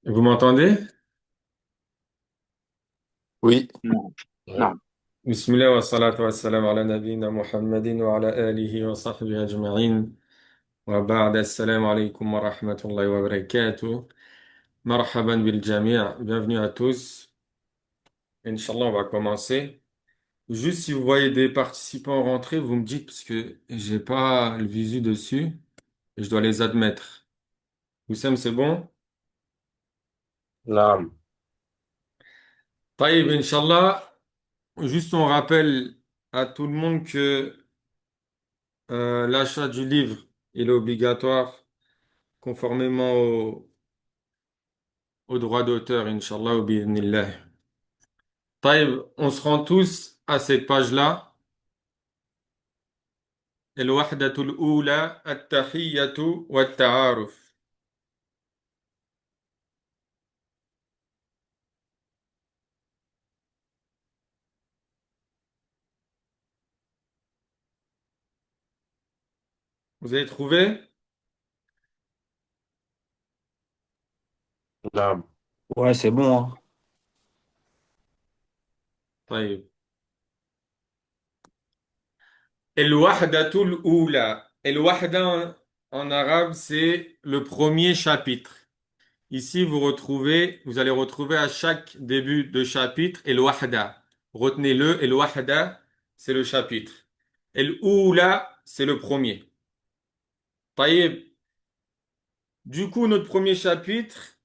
Vous m'entendez? Oui, نعم نعم. Bismillah wa salatu wa salam ala nabiyyina Muhammadin wa ala alihi wa sahbihi ajma'in. Wa ba'd, assalamu alaikum wa rahmatullahi wa barakatuh. Marhaban bil jami'. Bienvenue à tous. Inch'Allah, on va commencer. Juste si vous voyez des participants rentrer, vous me dites parce que j'ai pas le visu dessus et je dois les admettre. Oussem, c'est bon? naam. Taïb, Inch'Allah. Juste on rappelle à tout le monde que l'achat du livre, il est obligatoire conformément au droit d'auteur, Inch'Allah, ou bi'idhnillah. Taïb, on se rend tous à cette page-là. El-wahdatul oula, at-tahiyyatu wa ta'aruf. Vous avez trouvé? Naam. Ouais, c'est bon, hein. Taïb. El-wahdatul oula. El-wahda en arabe, c'est le premier chapitre. Ici, vous allez retrouver à chaque début de chapitre el-wahda. Retenez-le, el-wahda, c'est le chapitre. El-oula, c'est le premier. Taïb. Du coup, notre premier chapitre,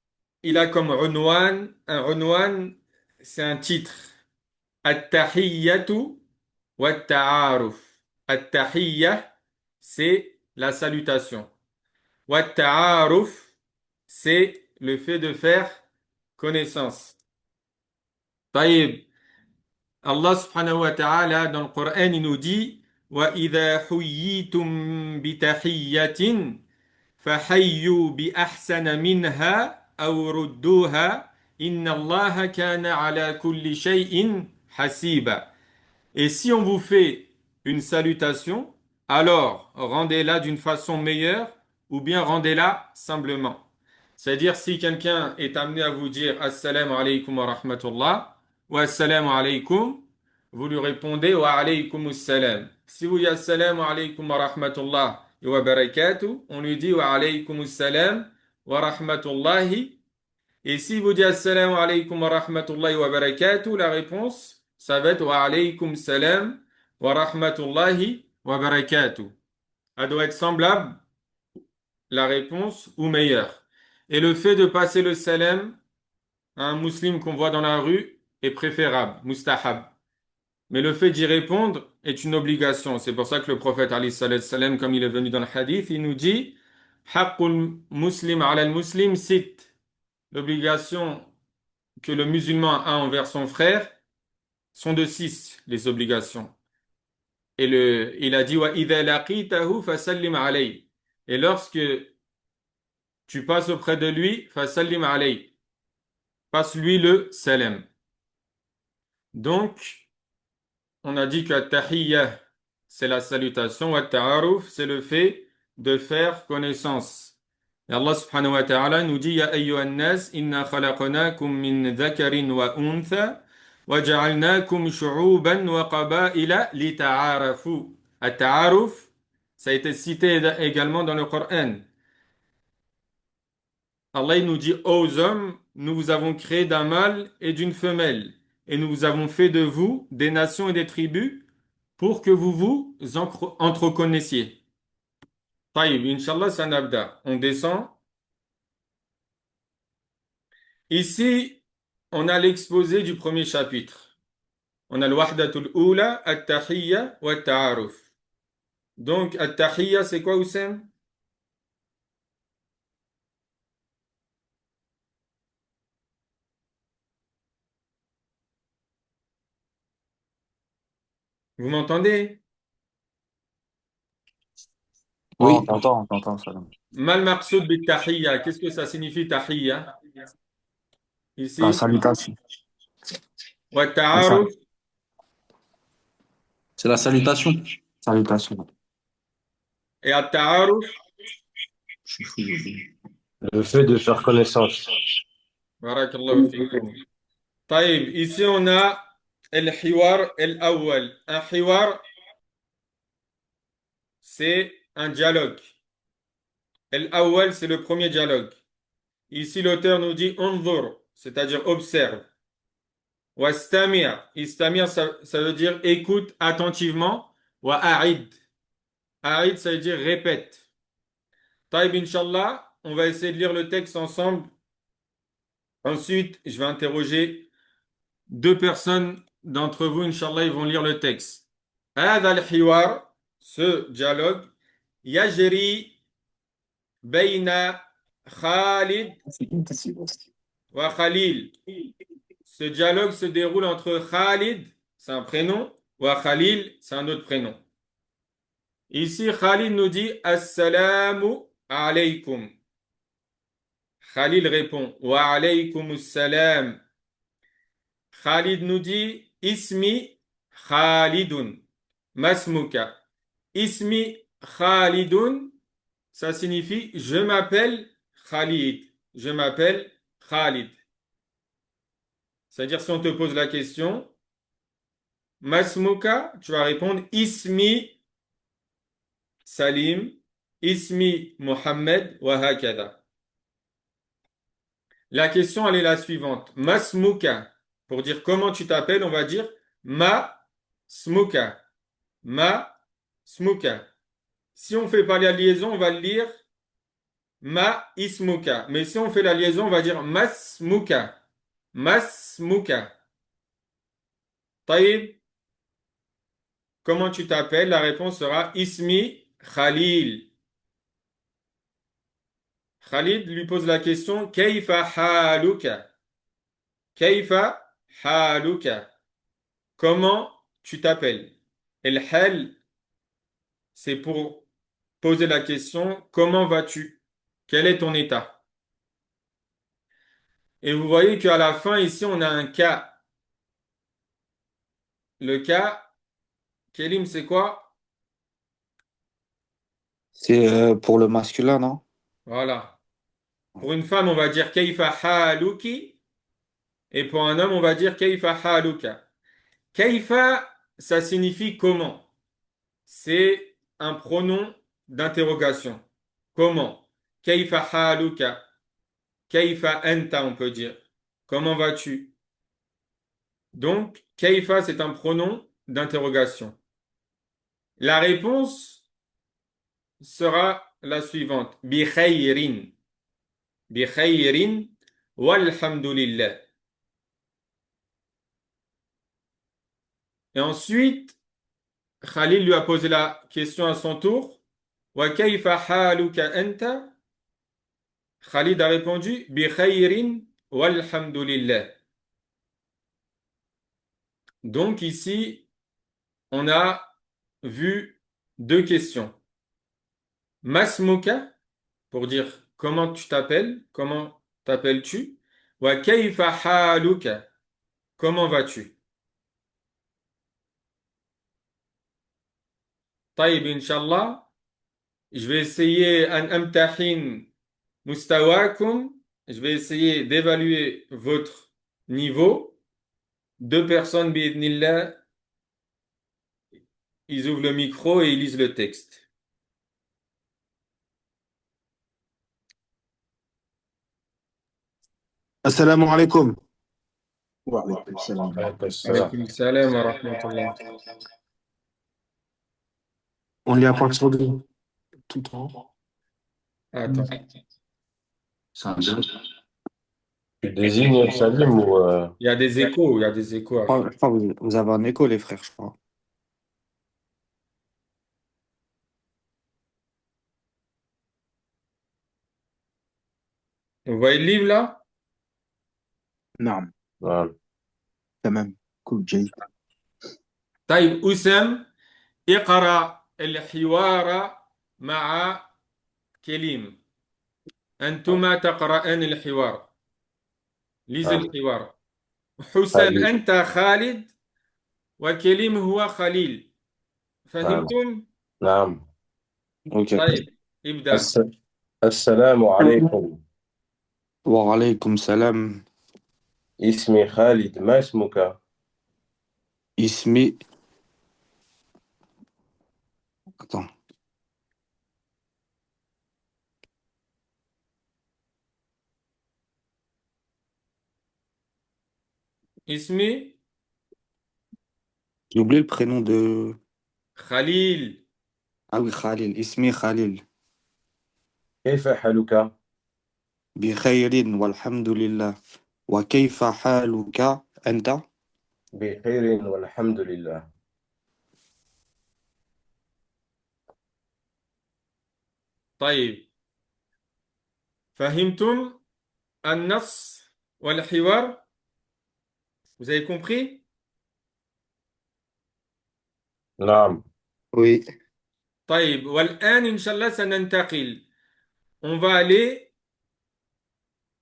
il a comme unwan, un unwan, c'est un titre. At-tahiyyatu wa ta'aruf. At-tahiyya, c'est la salutation. Wa ta'aruf, c'est le fait de faire connaissance. Taïb. Allah subhanahu wa ta'ala, dans le Coran, il nous dit, wa idha huyyitum bi tahiyyatin فحيوا بأحسن منها أو ردوها إن الله كان على كل شيء حسيبا. Et si on vous fait une salutation, alors rendez-la d'une façon meilleure ou bien rendez-la simplement. C'est-à-dire si quelqu'un est amené à vous dire Assalamu alaikum wa rahmatullah ou Assalamu alaikum, vous lui répondez Wa alaykum assalam. Si vous dites Assalamu alaikum wa rahmatullah wa barakatuh, on lui dit Wa alaykum assalam wa rahmatullahi. Et si vous dites Assalamu alaikum wa rahmatullahi wa barakatuh, la réponse, ça va être Wa alaykum salam wa rahmatullahi wa barakatuh. Elle doit être semblable, la réponse, ou meilleure. Et le fait de passer le salam à un musulman qu'on voit dans la rue est préférable, mustahab. Mais le fait d'y répondre est une obligation. C'est pour ça que le prophète, alayhi salatu salam, comme il est venu dans le hadith, il nous dit Haqqul muslim ala al-muslim sit. L'obligation que le musulman a envers son frère sont de six, les obligations. Et il a dit Wa idha laqitahu fasallim alayhi. Et lorsque tu passes auprès de lui, fasallim alayhi. Passe-lui le salam. Donc, on a dit que tahiyya, c'est la salutation, wa ta'aruf, c'est le fait de faire connaissance. Et Allah subhanahu wa ta'ala nous dit, Ya ayyuhan nas, inna khalaqnakum min dhakarin wa untha, wa ja'alnakum shu'uban wa qaba'ila li ta'arafu. At-ta'aruf, ça a été cité également dans le Coran. Allah il nous dit, Ô hommes, nous vous avons créé d'un mâle et d'une femelle, et nous vous avons fait de vous des nations et des tribus pour que vous vous entreconnaissiez. Taïb, Inch'Allah, sanabda. On descend. Ici, on a l'exposé du premier chapitre. On a le wahdatul oula, at-tahiyya wa at-ta'aruf. Donc, at-tahiyya, c'est quoi, Oussem? Vous m'entendez? Ouais, Oui, on t'entend, ça. Mal maqsoud bit tahiyya. Qu'est-ce que ça signifie tahiyya? La Ici, salutation. wa La at-ta'aruf. c'est la salutation. salutation. Et at-ta'aruf, Je suis fou. Le fait de faire connaissance. Barakallahu fikum. طيب, ici on a الحوار الأول. Un حوار, c'est un dialogue. الأول, c'est le premier dialogue. Ici, l'auteur nous dit انظر, c'est-à-dire observe. واستمع, istamir, ça veut dire écoute attentivement. وأعد, أعد, ça veut dire répète. طيب, Inch'Allah, on va essayer de lire le texte ensemble. Ensuite, je vais interroger deux personnes d'entre vous, Inch'Allah, ils vont lire le texte. هذا الحوار, ce dialogue, يجري بين خالد وخليل. Ce dialogue se déroule entre Khalid, c'est un prénom, ou Khalil, c'est un autre prénom. Ici, Khalid nous dit Assalamu alaykum. Khalil répond Wa alaykum assalam. Khalid nous dit Ismi Khalidun. Masmuka. Ismi Khalidun, ça signifie je m'appelle Khalid. Je m'appelle Khalid. C'est-à-dire, si on te pose la question, Masmuka, tu vas répondre Ismi Salim, Ismi Mohammed, wa hakada. La question, elle est la suivante. Masmuka, pour dire comment tu t'appelles, on va dire Ma Smuka. Ma Smuka. Si on fait pas la liaison, on va le lire Ma Ismuka. Mais si on fait la liaison, on va dire Masmuka. Masmuka. Taïb, comment tu t'appelles? La réponse sera Ismi Khalil. Khalid lui pose la question Kayfa haluka? Kayfa haluka? Comment tu t'appelles? El hal, c'est pour poser la question comment vas-tu? Quel est ton état? Et vous voyez qu'à la fin, ici, on a un cas. Le cas, Kélim, c'est quoi? C'est pour le masculin, non? Voilà. Pour une femme, on va dire Kayfa haluki. Et pour un homme, on va dire Kayfa haluka. Kayfa, ça signifie comment. C'est un pronom d'interrogation. Comment? Kayfa haluka? Kayfa anta, on peut dire. Comment vas-tu? Donc, kayfa, c'est un pronom d'interrogation. La réponse sera la suivante. Bi khayrin. Bi khayrin walhamdulillah. Et ensuite, Khalil lui a posé la question à son tour. Wa kayfa haluka anta? Khalid a répondu Bi khayrin walhamdulillah. Donc ici, on a vu deux questions. Masmuka, pour dire comment tu t'appelles, comment t'appelles-tu? Wa kayfa haluka, comment vas-tu? Taïb, Inch'Allah, je vais essayer an amtahin mustawakum, je vais essayer d'évaluer votre niveau. Deux personnes, bi'idnillah, ils ouvrent le micro et ils lisent le texte. Assalamu alaikum. وعليكم السلام ورحمة عليكم السلام. Alaykoum salam wa rahmatullah. On lit à partir de tout le temps. Attends. C'est un dialogue. Tu désignes Salim ou Il y a des échos, il y a des échos à faire. Je crois que vous avez un écho, les frères, je crois. Vous voyez le livre là? نعم voilà. تمام كل جيد طيب أسام اقرأ الحوار مع كليم. أنتما تقرأان الحوار. ليز الحوار. حسام خالد. أنت خالد وكليم هو خليل. نعم فهمتم؟ نعم. Ok. طيب ابدأ. السلام عليكم. Wa alaykum salam. اسمي خالد، ما اسمك؟ اسمي. Attends. Ismi J'ai oublié le prénom de. Khalil. Ah oui, Khalil. Ismi Khalil. كيف حالك؟ بخير والحمد لله. وكيف حالك أنت؟ بخير والحمد لله. طيب فهمتم النص والحوار. Vous avez compris? نعم. Oui. طيب والآن إن شاء الله سننتقل. On va aller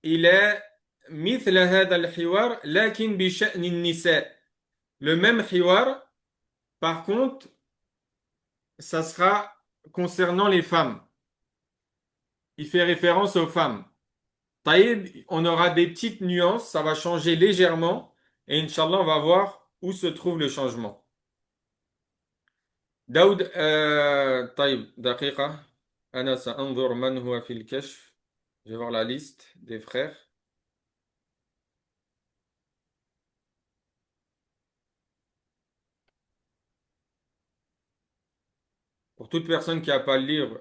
إلى مثل هذا الحوار لكن بشأن النساء. Le même حوار, par contre, ça sera concernant les femmes. Il fait référence aux femmes. طيب, on aura des petites nuances, ça va changer légèrement et Inch'Allah, on va voir où se trouve le changement. داود طيب دقيقة أنا سأنظر من هو في الكشف. Je vais voir la liste des frères. Pour toute personne qui n'a pas le livre,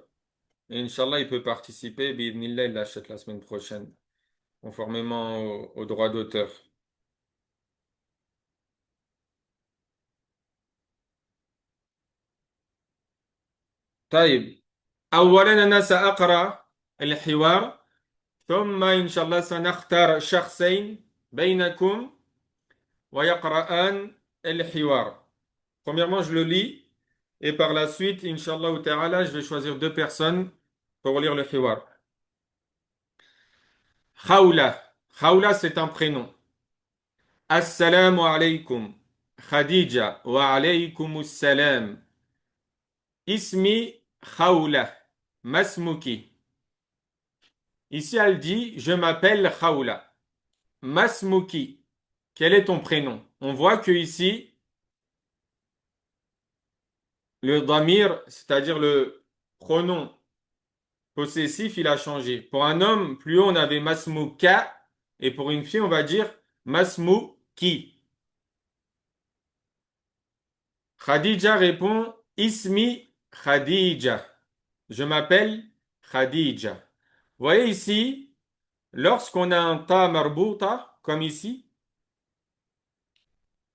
Inch'Allah, il peut participer. Bi'idhnillah, il l'achète la semaine prochaine, conformément au droit d'auteur. طيب أولا أنا سأقرأ الحوار ثم إن شاء الله سنختار شخصين بينكم ويقرآن الحوار. Premièrement, je le lis et par la suite, Inch'Allah ta'ala, je vais choisir deux personnes pour lire le hiwar. Khawla. Khawla, c'est un prénom. Assalamu alaykum. Khadija. Wa alaykum assalam. Ismi Khawla. Masmuki. Ici, elle dit, je m'appelle Khawla. Masmuki. Quel est ton prénom? On voit que ici, le damir, c'est-à-dire le pronom possessif, il a changé. Pour un homme, plus haut, on avait masmuka, et pour une fille, on va dire masmuki. Khadija répond Ismi Khadija. Je m'appelle Khadija. Vous voyez ici, lorsqu'on a un ta marbuta, comme ici,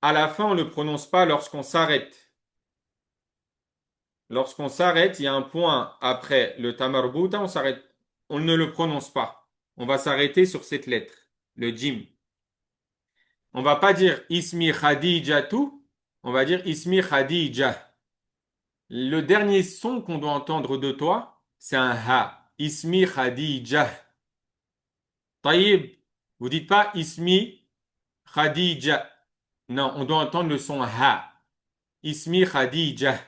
à la fin, on ne le prononce pas lorsqu'on s'arrête. Lorsqu'on s'arrête, il y a un point après le ta marbuta, on s'arrête. On ne le prononce pas. On va s'arrêter sur cette lettre, le jim. On va pas dire Ismi Khadijatu, on va dire Ismi Khadija. Le dernier son qu'on doit entendre de toi, c'est un ha. Ismi Khadija. Taïb, vous dites pas Ismi Khadija. Non, on doit entendre le son ha. Ismi Khadija.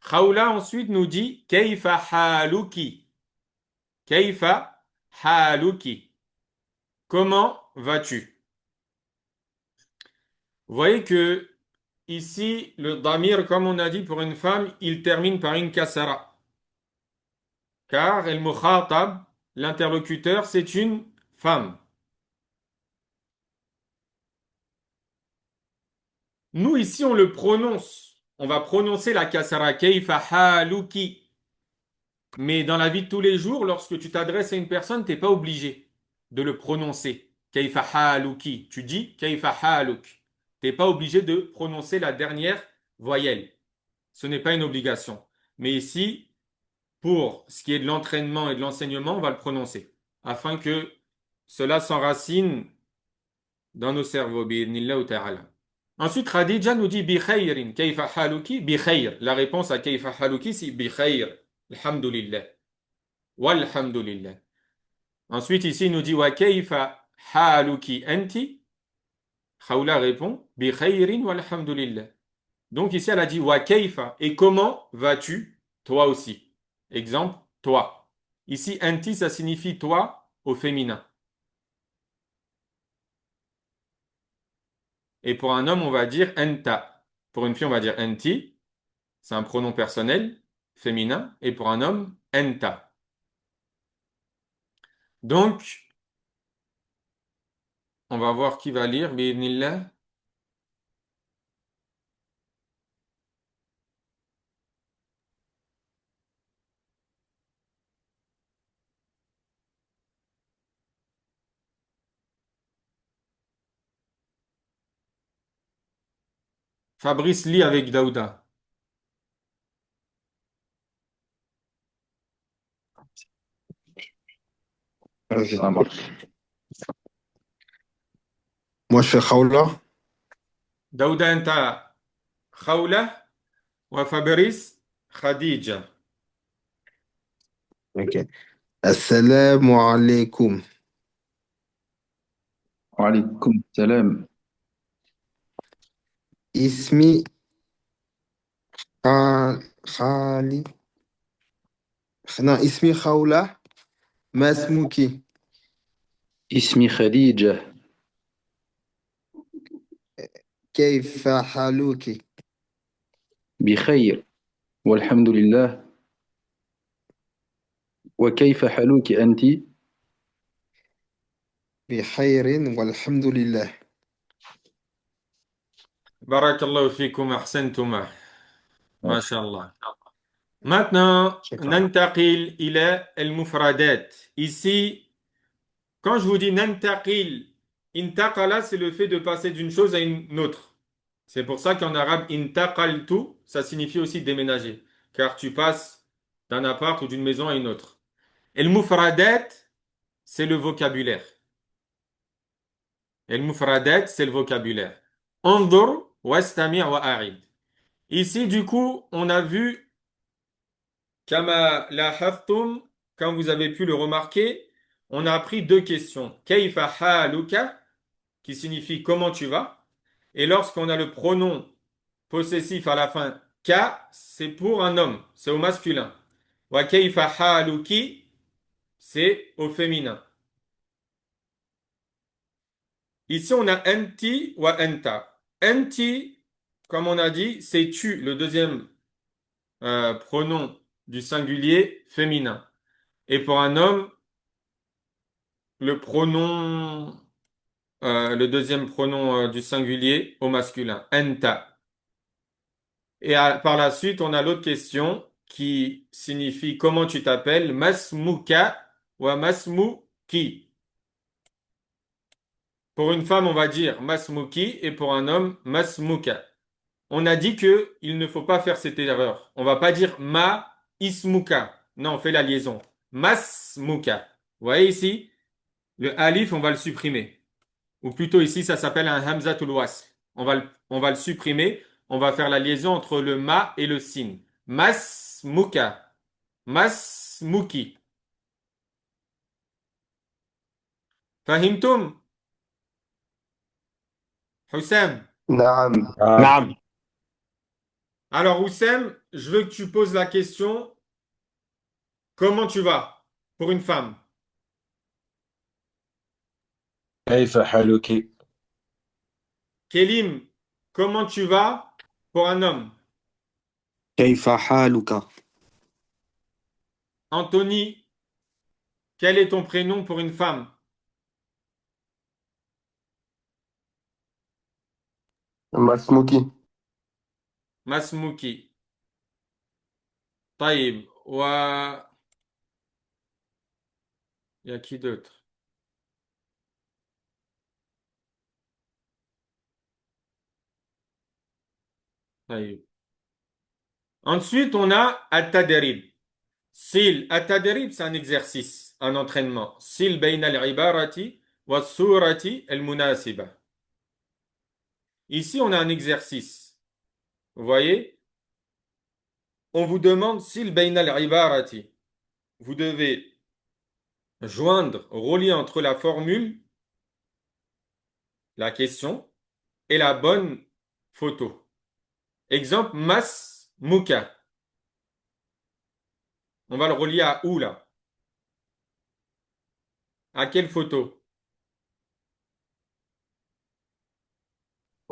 Khawla ensuite nous dit Kayfa haluki. Kayfa haluki. Comment vas-tu? Vous voyez que ici, le damir, comme on a dit pour une femme, il termine par une kasara. Car el mukhatab, l'interlocuteur, c'est une femme. Nous, ici, on le prononce. On va prononcer la kasara kayfa haluki. Mais dans la vie de tous les jours, lorsque tu t'adresses à une personne, tu n'es pas obligé de le prononcer. Kayfa haluki. Tu dis kayfa haluk. Tu n'es pas obligé de prononcer la dernière voyelle. Ce n'est pas une obligation. Mais ici, pour ce qui est de l'entraînement et de l'enseignement, on va le prononcer, afin que cela s'enracine dans nos cerveaux. Bi'idhnillah ta'ala. Ensuite, Khadija nous dit bi khayrin, kayfa haluki, bi khayr. La réponse à kayfa haluki, c'est bi khayr. Alhamdulillah. Walhamdulillah. Ensuite, ici, il nous dit wa kayfa haluki anti. Khawla répond bi khayrin walhamdulillah. Donc ici, elle a dit wa kayfa. Et comment vas-tu? Toi aussi. Exemple, toi. Ici, anti, ça signifie toi au féminin. Et pour un homme, on va dire enta. Pour une fille, on va dire enti. C'est un pronom personnel, féminin. Et pour un homme, enta. Donc, on va voir qui va lire. Bi'idhnillah. Fabrice lit avec Daouda. Vas-y. Ça marche. Moi, je fais Khawla. Daouda enta khawla wa Fabrice khadija. Ok. Assalamu alaikum. وعليكم السلام. Ismi Khali. Non, Ismi Khawla. Masmuki. اسمي خديجة. كيف حالك؟ بخير والحمد لله. وكيف حالك أنت؟ بخير والحمد لله. Barakallahu fikum, ahsantuma. Masha'Allah. Maintenant, شكرا. nantaqil ila al-mufradat. Ici, quand je vous dis nantaqil, intaqala, c'est le fait de passer d'une chose à une autre. C'est pour ça qu'en arabe, intaqaltu, ça signifie aussi déménager. Car tu passes d'un appart ou d'une maison à une autre. Et le mufradat, c'est le vocabulaire. Et le mufradat, c'est le vocabulaire. Andur, wastami' wa a'id. Ici, du coup, on a vu Kama lahaftum, comme vous avez pu le remarquer, on a appris deux questions. Kayfa haluka, qui signifie comment tu vas. Et lorsqu'on a le pronom possessif à la fin, ka, c'est pour un homme, c'est au masculin. Wa kayfa haluki, c'est au féminin. Ici, on a enti wa enta. Enti, comme on a dit, c'est tu, le deuxième pronom du singulier féminin. Et pour un homme, le pronom, le deuxième pronom du singulier au masculin, enta. Et par la suite, on a l'autre question qui signifie comment tu t'appelles, masmuka ou masmuki. Pour une femme, on va dire masmuki et pour un homme, masmuka. On a dit que il ne faut pas faire cette erreur. On va pas dire ma ismuka. Non, on fait la liaison. Masmuka. Vous voyez ici, le alif, on va le supprimer. Ou plutôt ici, ça s'appelle un hamzatul wasl. On va le supprimer. On va faire la liaison entre le ma et le sin. Masmuka. Masmuki. Fahimtum? Houssem. نعم. نعم. نعم. Alors, Houssem, je veux que tu poses la question, comment tu vas pour une femme? كيف حالك؟ Kélim, comment tu vas pour un homme? كيف حالك؟ Anthony, quel est ton prénom pour une femme? مسموكي. Masmuki. Taïb. Wa... Il y a qui d'autre? Taïb. Ensuite, on a at-tadrib. Sil, at-tadrib, c'est un exercice, un entraînement. Sil bayna al-ibarati wa surati al-munasiba. Ici, on a un exercice. Vous voyez? On vous demande sil bayna al-ibarati. Vous devez joindre, relier entre la formule, la question, et la bonne photo. Exemple, mas muka. On va le relier à où là? À quelle photo?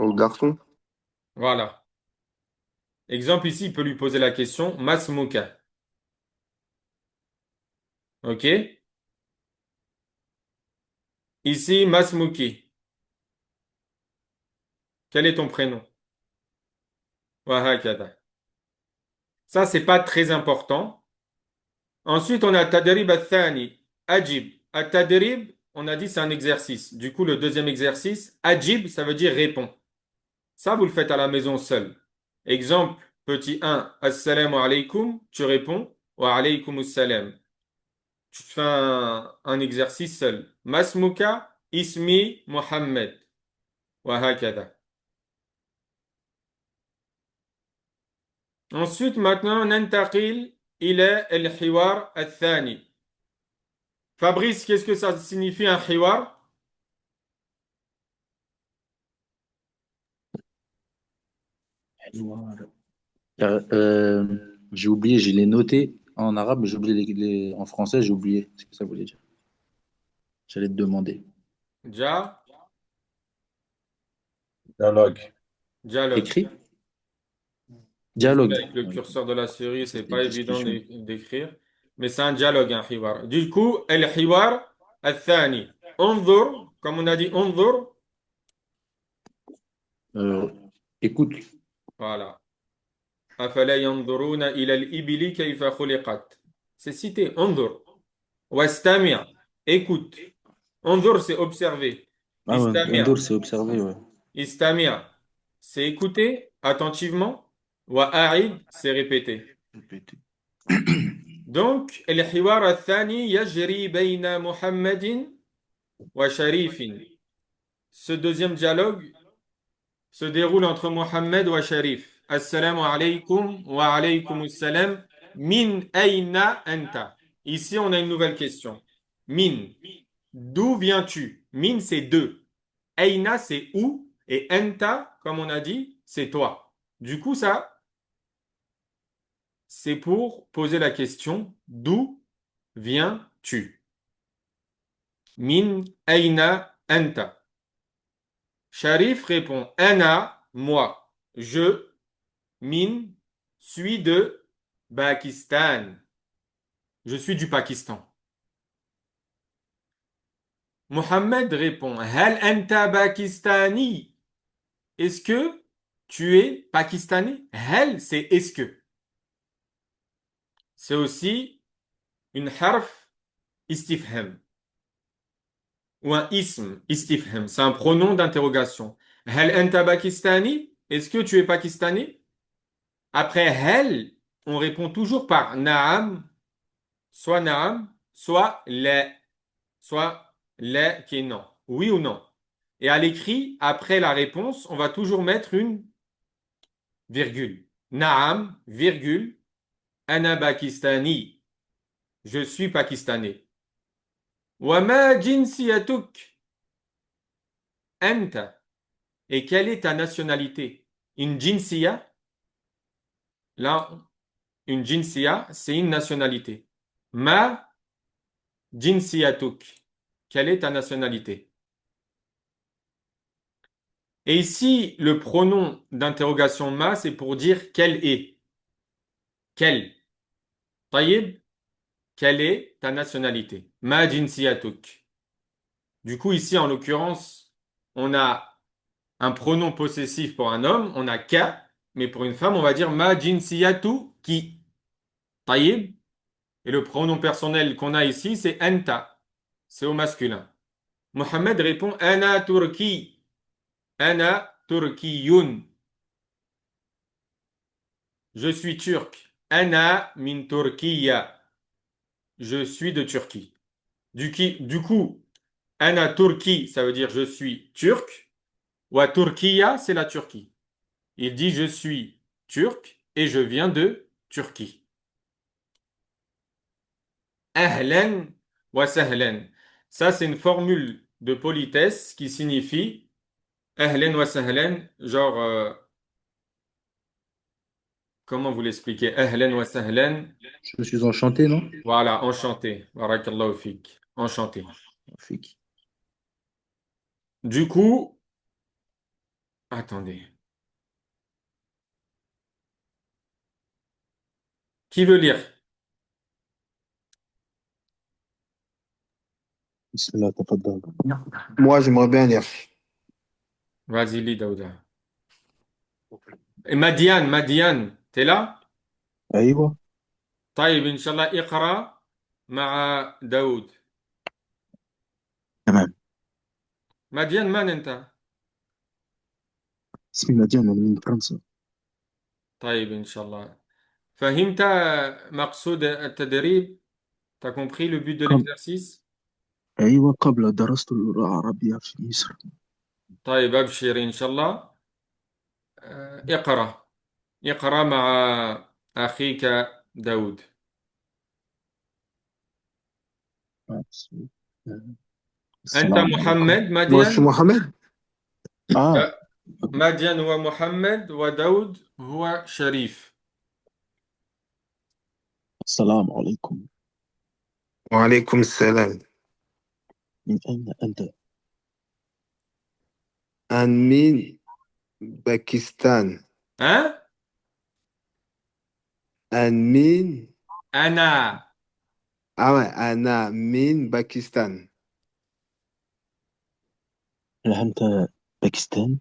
Au garçon. Voilà. Exemple ici, il peut lui poser la question Masmuka. OK? Ici, Masmuki. Quel est ton prénom? Wa hakada. Ça, c'est pas très important. Ensuite, on a Tadrib al-Thani. Ajib. At-Tadrib, on a dit c'est un exercice. Du coup, le deuxième exercice, Ajib, ça veut dire répond. Ça, vous le faites à la maison seul. Exemple, petit 1, Assalamu alaikum, tu réponds, Wa alaykum assalam. Tu fais un exercice seul. Masmuka, Ismi, Muhammad. Wa hakada. Ensuite, maintenant, ننتقل إلى الحوار الثاني. Fabrice, qu'est-ce que ça signifie un hiwar? J'ai oublié, je l'ai noté en arabe, mais j'ai oublié en français, j'ai oublié ce que ça voulait dire. J'allais te demander. Dia, Dialogue. dialogue. Écrit? Désolé, Dialogue. avec le Oui, curseur de la série, c'est c'était pas évident discussion. d'écrire. Mais c'est un dialogue, un hiwar. Du coup, الحوار الثاني. انظر, comme on a dit, انظر. Euh, écoute, Voilà. أفلا ينظرون إلى الإبل كيف خلقت. C'est cité. انظر. واستمع. Écoute. انظر, c'est observer. ah ouais, استمع. Endur, c'est observé, ouais. Istamir, c'est écouter attentivement. Wa a'id, c'est répéter. Répétez. Donc, الحوار الثاني يجري بين محمد وشريف. Ce deuxième dialogue se déroule entre Mohammed et Sharif. Assalamu alaikum wa alaykum assalam. Min aina anta. Ici, on a une nouvelle question. Min, d'où viens-tu? Min, c'est de. Aina, c'est où. Et anta, comme on a dit, c'est toi. Du coup, ça, c'est pour poser la question d'où viens-tu? Min aina anta. Sharif répond Ana, moi. Je, min, suis de Pakistan. Je suis du Pakistan. Mohammed répond Hal anta pakistani? Est-ce que tu es pakistanais? Hal, c'est est-ce que. C'est aussi une harf istifham ou un ism istifham. C'est un pronom d'interrogation. Hal anta pakistani? Est-ce que tu es pakistanais? Après hal, on répond toujours par naam, soit la, soit la qui est non. Oui ou non. Et à l'écrit, après la réponse, on va toujours mettre une virgule. Naam, virgule, ana pakistani. Je suis pakistanais. Wama jinsiyatuk? Anta. Et quelle est ta nationalité? Une jinsiya? Là, une jinsiya, c'est une nationalité. Ma jinsiyatuk. Quelle est ta nationalité? Et ici, le pronom d'interrogation ma, c'est pour dire quelle est. Quelle. Taïb, quelle est ta nationalité? Ma jinsiyatuk. Du coup, ici, en l'occurrence, on a un pronom possessif pour un homme, on a ka, mais pour une femme, on va dire ma jinsiyatu ki. Taïb. Et le pronom personnel qu'on a ici, c'est anta. C'est au masculin. Mohamed répond ana turki. Ana turkiyun. Je suis turc. Ana min Turkiya. Je suis de Turquie. Du coup, ana turki, ça veut dire je suis turc. Wa Turkiya, c'est la Turquie. Il dit je suis turc et je viens de Turquie. Ahlan wa sahlan. Ça, c'est une formule de politesse qui signifie ahlan wa sahlan, genre, comment vous l'expliquez? Ahlan wa sahlan. Je suis enchanté, non? Voilà, enchanté. Barakallahu fik. Enchanté. Fik. Du coup, Attendez. Qui veut lire? بسم الله تفضل. Moi, j'aimerais bien lire. Vas-y, lis, Daouda. Et Madiane, t'es là? أيوة. طيب إن شاء الله اقرأ مع داود. تمام. مديان من أنت؟ اسمي مديان، أنا من فرنسا. طيب إن شاء الله فهمت مقصود التدريب؟ T'as compris le but de قبل l'exercice? أيوة، قبل درست اللغة العربية في مصر. طيب أبشر إن شاء الله. اقرأ مع أخيك داود. أنت السلام عليكم. محمد Moi, je suis مديان؟ Mohamed. آه. لا، مديان هو محمد وداود هو شريف. السلام عليكم. وعليكم السلام. من أين أنت؟ من باكستان. hein من أنا أنا من باكستان. هل أنت باكستان؟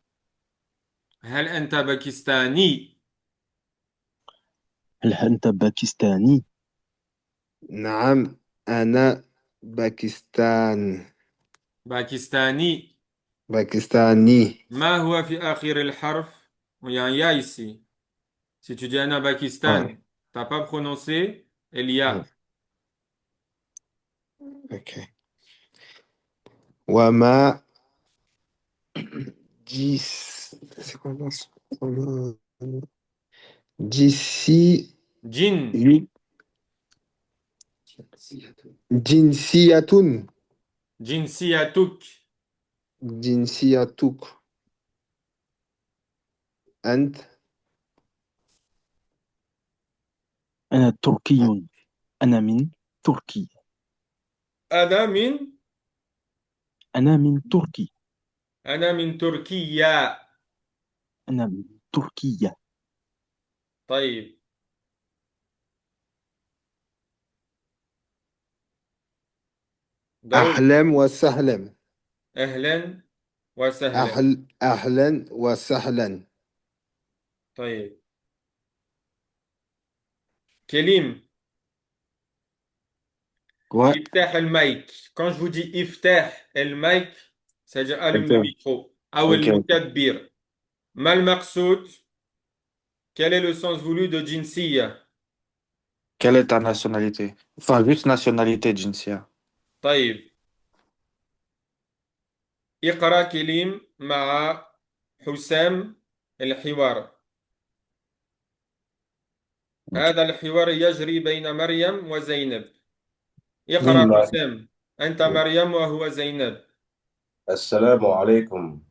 هل أنت باكستاني؟ هل أنت باكستاني؟ نعم، أنا باكستان باكستاني. باكستاني. ما هو في آخر الحرف؟ يعني يا ici. Si tu dis أنا آه. باكستان, t'as pas prononcé il y آه. a. أوكي. وما جيس c'est quoi là جيسي جن. جنسية جنسيتك. جنسيتك أنت. أنا تركي. أنا من تركيا. أنا من أنا من تركي. أنا من تركيا. أنا من تركيا. طيب داود. أهلا وسهلا. أهلا وسهلا. أهلا وسهلا. طيب كليم. Ouais. افتح المايك. Quand je vous dis افتح المايك, c'est-à-dire allume le Ok. micro أو Ok. المكبر. ما المقصود? Quel est le sens voulu de جنسية؟ Quelle est ta nationalité? Enfin, juste nationalité, Jinsia. طيب اقرأ كليم مع حسام الحوار. Ok. هذا الحوار يجري بين مريم وزينب. اقرأ مين معك؟ حسام. أنت مريم وهو زينب. السلام عليكم.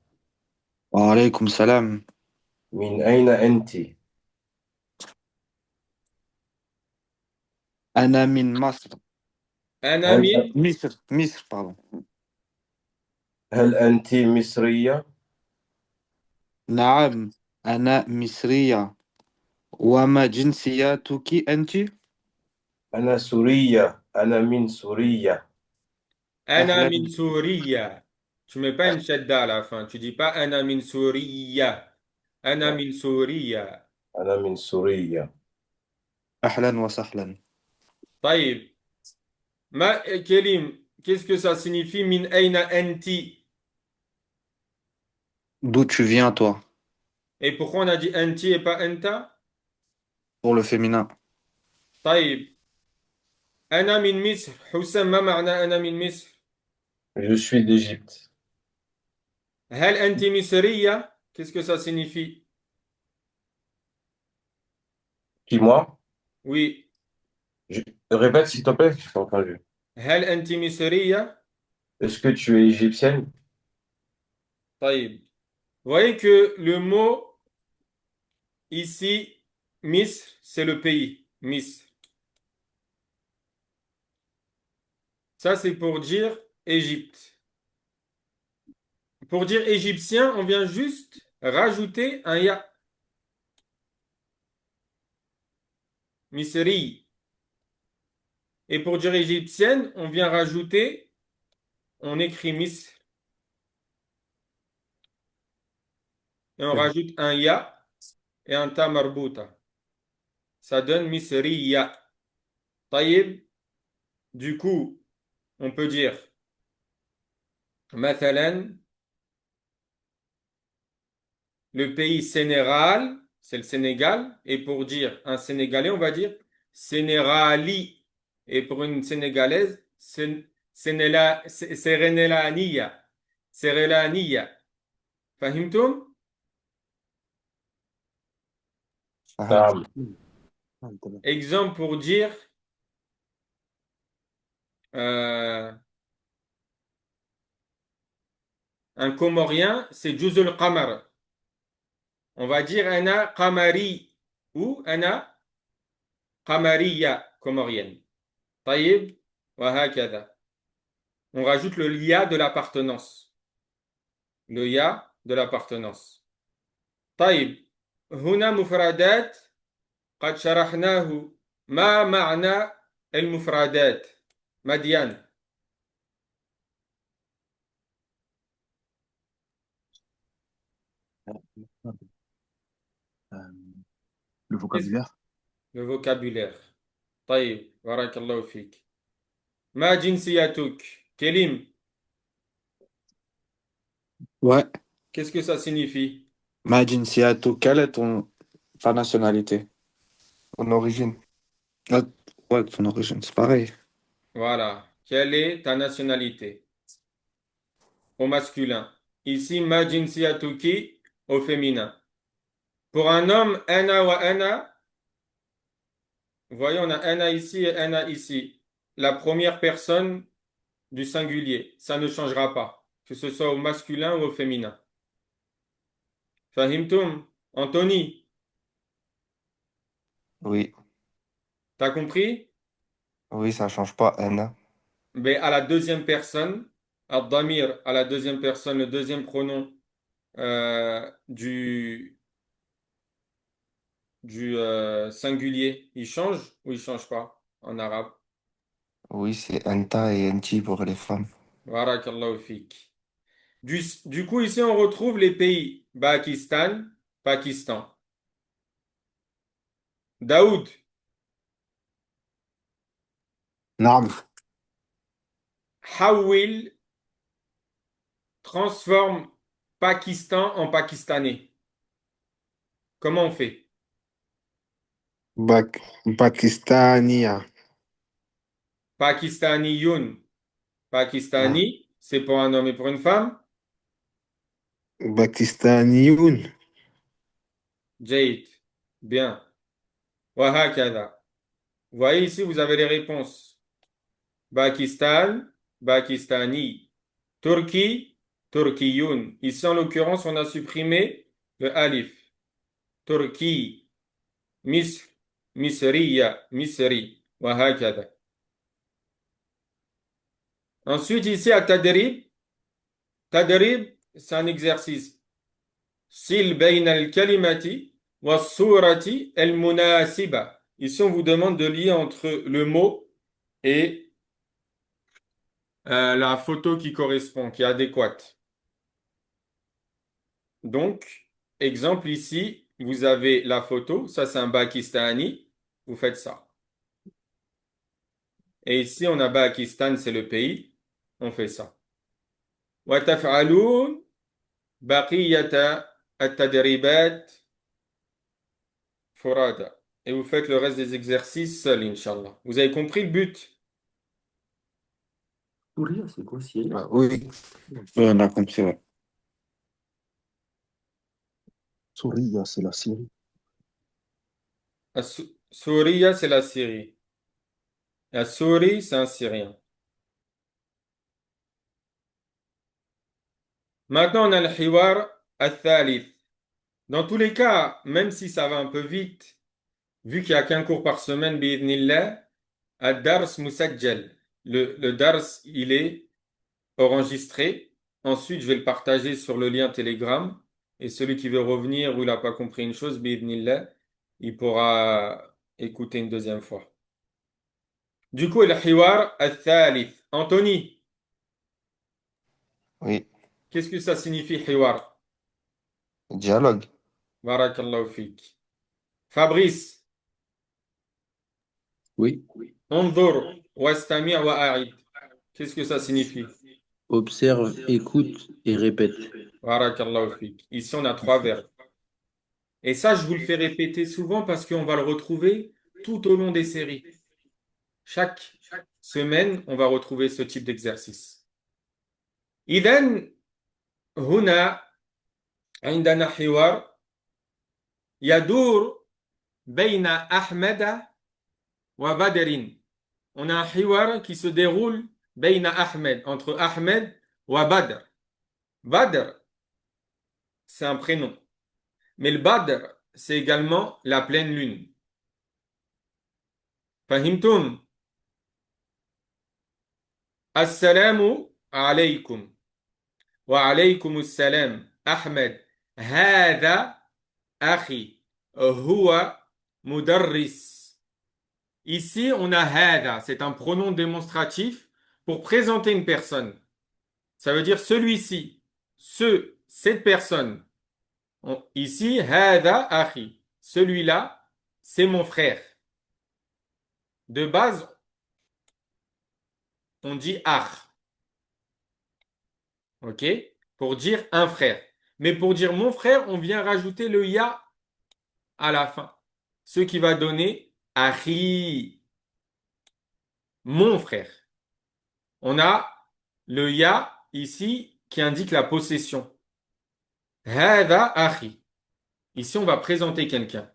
وعليكم السلام. من أين أنت؟ أنا من مصر. أنا هل من مصر pardon. هل أنت مصرية؟ نعم، أنا مصرية. وما جنسيتك أنت؟ أنا سورية. أنا من سوريا. أنا أهلا. من سوريا. Tu mets pas une shadda à la fin. Tu dis pas أنا من سوريا. أنا من سوريا. أنا من سوريا. أهلا وسهلا. طيب ما كليم, qu'est-ce que ça signifie من أين أنت? D'où tu viens, toi? Et pourquoi on a dit أنت et pas أنت? Pour le féminin. طيب أنا من مصر. حسام, ما معنى أنا من مصر؟ Je suis d'Égypte. هل أنت مصرية? Qu'est-ce que ça signifie? Qui, moi? Oui. Je... Répète s'il te plaît, je t'ai entendu. هل أنت مصرية? Est-ce que tu es égyptienne? طيب. Vous voyez que le mot ici, Misr, c'est le pays. Misr. Ça, c'est pour dire Égypte. Pour dire égyptien, on vient juste rajouter un ya. Misri. Et pour dire égyptienne, on vient rajouter, on écrit Misr et on rajoute un ya et un ta marbuta. Ça donne Misriya. Taïb. Du coup, on peut dire, مثلا, le pays Sénégal, c'est le Sénégal. Et pour dire un Sénégalais, on va dire Sénégali. Et pour une Sénégalaise, Sérénélaniya. Sérénélaniya. Fahimtum? فهمت. نعم. Exemple pour dire euh, un Comorien, c'est Juzul Qamar. On va dire Ana Qamari ou Ana Qamariya comorienne. Taïb, wa hakada. On rajoute le ya de l'appartenance. Le ya de l'appartenance. طيب هنا مفردات قد شرحناه ما معنى المفردات مديان Le vocabulaire. le vocabulaire طيب بارك الله فيك ما جنسيتك كلم Ouais. qu'est-ce que ça signifie Ma jinsiatou, quelle est ta nationalité? En origine. Ah, ouais, ton origine, c'est pareil. voilà quelle est ta nationalité au masculin ici ma jinsiyatuki au féminin pour un homme ana wa ana. Vous voyez, on a ana ici et ana ici. La première personne du singulier. Ça ne changera pas, que ce soit au masculin ou au féminin. Fahimtum? Anthony, Oui. t'as compris? Oui, ça change pas. N. Mais à la deuxième personne, ad-damir, à la deuxième personne, le deuxième pronom du singulier, il change ou il change pas en arabe? Oui, c'est Enta et Enti pour les femmes. Barakallahu fik. Du coup, ici, on retrouve les pays Pakistan, Pakistan. Daoud, نعم. Hawil transforme Pakistan en pakistanais. Comment on fait? باكستانية. Pakistaniyun. نعم. Pakistani, c'est pour un homme et pour une femme. باكستانيون. Jade. Bien. Wahakada. Vous voyez ici, vous avez les réponses. Pakistan, Pakistani. Turquie, Turkiyun. Ici, en l'occurrence, on a supprimé le alif. Turquie. Misr, Misriya, Misri. Wahakada. Ensuite, ici, à Tadrib. Tadrib, c'est un exercice. Sil bayna al-kalimati wa surati al-munasiba. Ici, on vous demande de lier entre le mot et la photo qui correspond, qui est adéquate. Donc, exemple ici, vous avez la photo, ça c'est un Pakistani, vous faites ça. Et ici, on a Pakistan, c'est le pays, on fait ça. Wa taf'alun baqiyata at-tadribat furada. Et vous faites le reste des exercices seul, Inch'Allah. Vous avez compris le but? Souria, c'est quoi, Syrie? Ah, oui. Ouais, on a compris, ouais. Souria, c'est la Syrie. Souria, c'est la Syrie. La Souris, c'est un Syrien. Maintenant, on a le hiwar al-thalith. Dans tous les cas, même si ça va un peu vite, vu qu'il n'y a qu'un cours par semaine, bi'idhnillah, ad-dars musajjal. Le dars, il est enregistré. Ensuite, je vais le partager sur le lien Telegram. Et celui qui veut revenir ou il n'a pas compris une chose, bi'idhnillah, il pourra écouter une deuxième fois. Du coup, le hiwar al-thalith. Anthony, Oui, qu'est-ce que ça signifie hiwar? dialogue. Barakallahu fik. Fabrice, Oui. انظر واستمع وأعد. Qu'est-ce que ça signifie? Observe, écoute et répète. Barakallahu fik. Ici, on a trois verbes. Et ça, je vous le fais répéter souvent parce qu'on va le retrouver tout au long des séries. Chaque semaine, on va retrouver ce type d'exercice. إذن هنا عندنا حوار يدور بين أحمد وبدر. On a un hiwar qui se déroule بين Ahmed, entre Ahmed et Badr. Badr, c'est un prénom. Mais le Badr, c'est également la pleine lune. فهمتم؟ السلام عليكم. وعليكم السلام. أحمد. هذا أخي. هو مدرس. Ici, on a هذا. C'est un pronom démonstratif pour présenter une personne. Ça veut dire celui-ci, cette personne. Ici, هذا أخي. Celui-là, c'est mon frère. De base, on dit akh. OK? Pour dire un frère. Mais pour dire mon frère, on vient rajouter le ya à la fin. Ce qui va donner akhi, mon frère. On a le ya ici qui indique la possession. Hada akhi. Ici, on va présenter quelqu'un.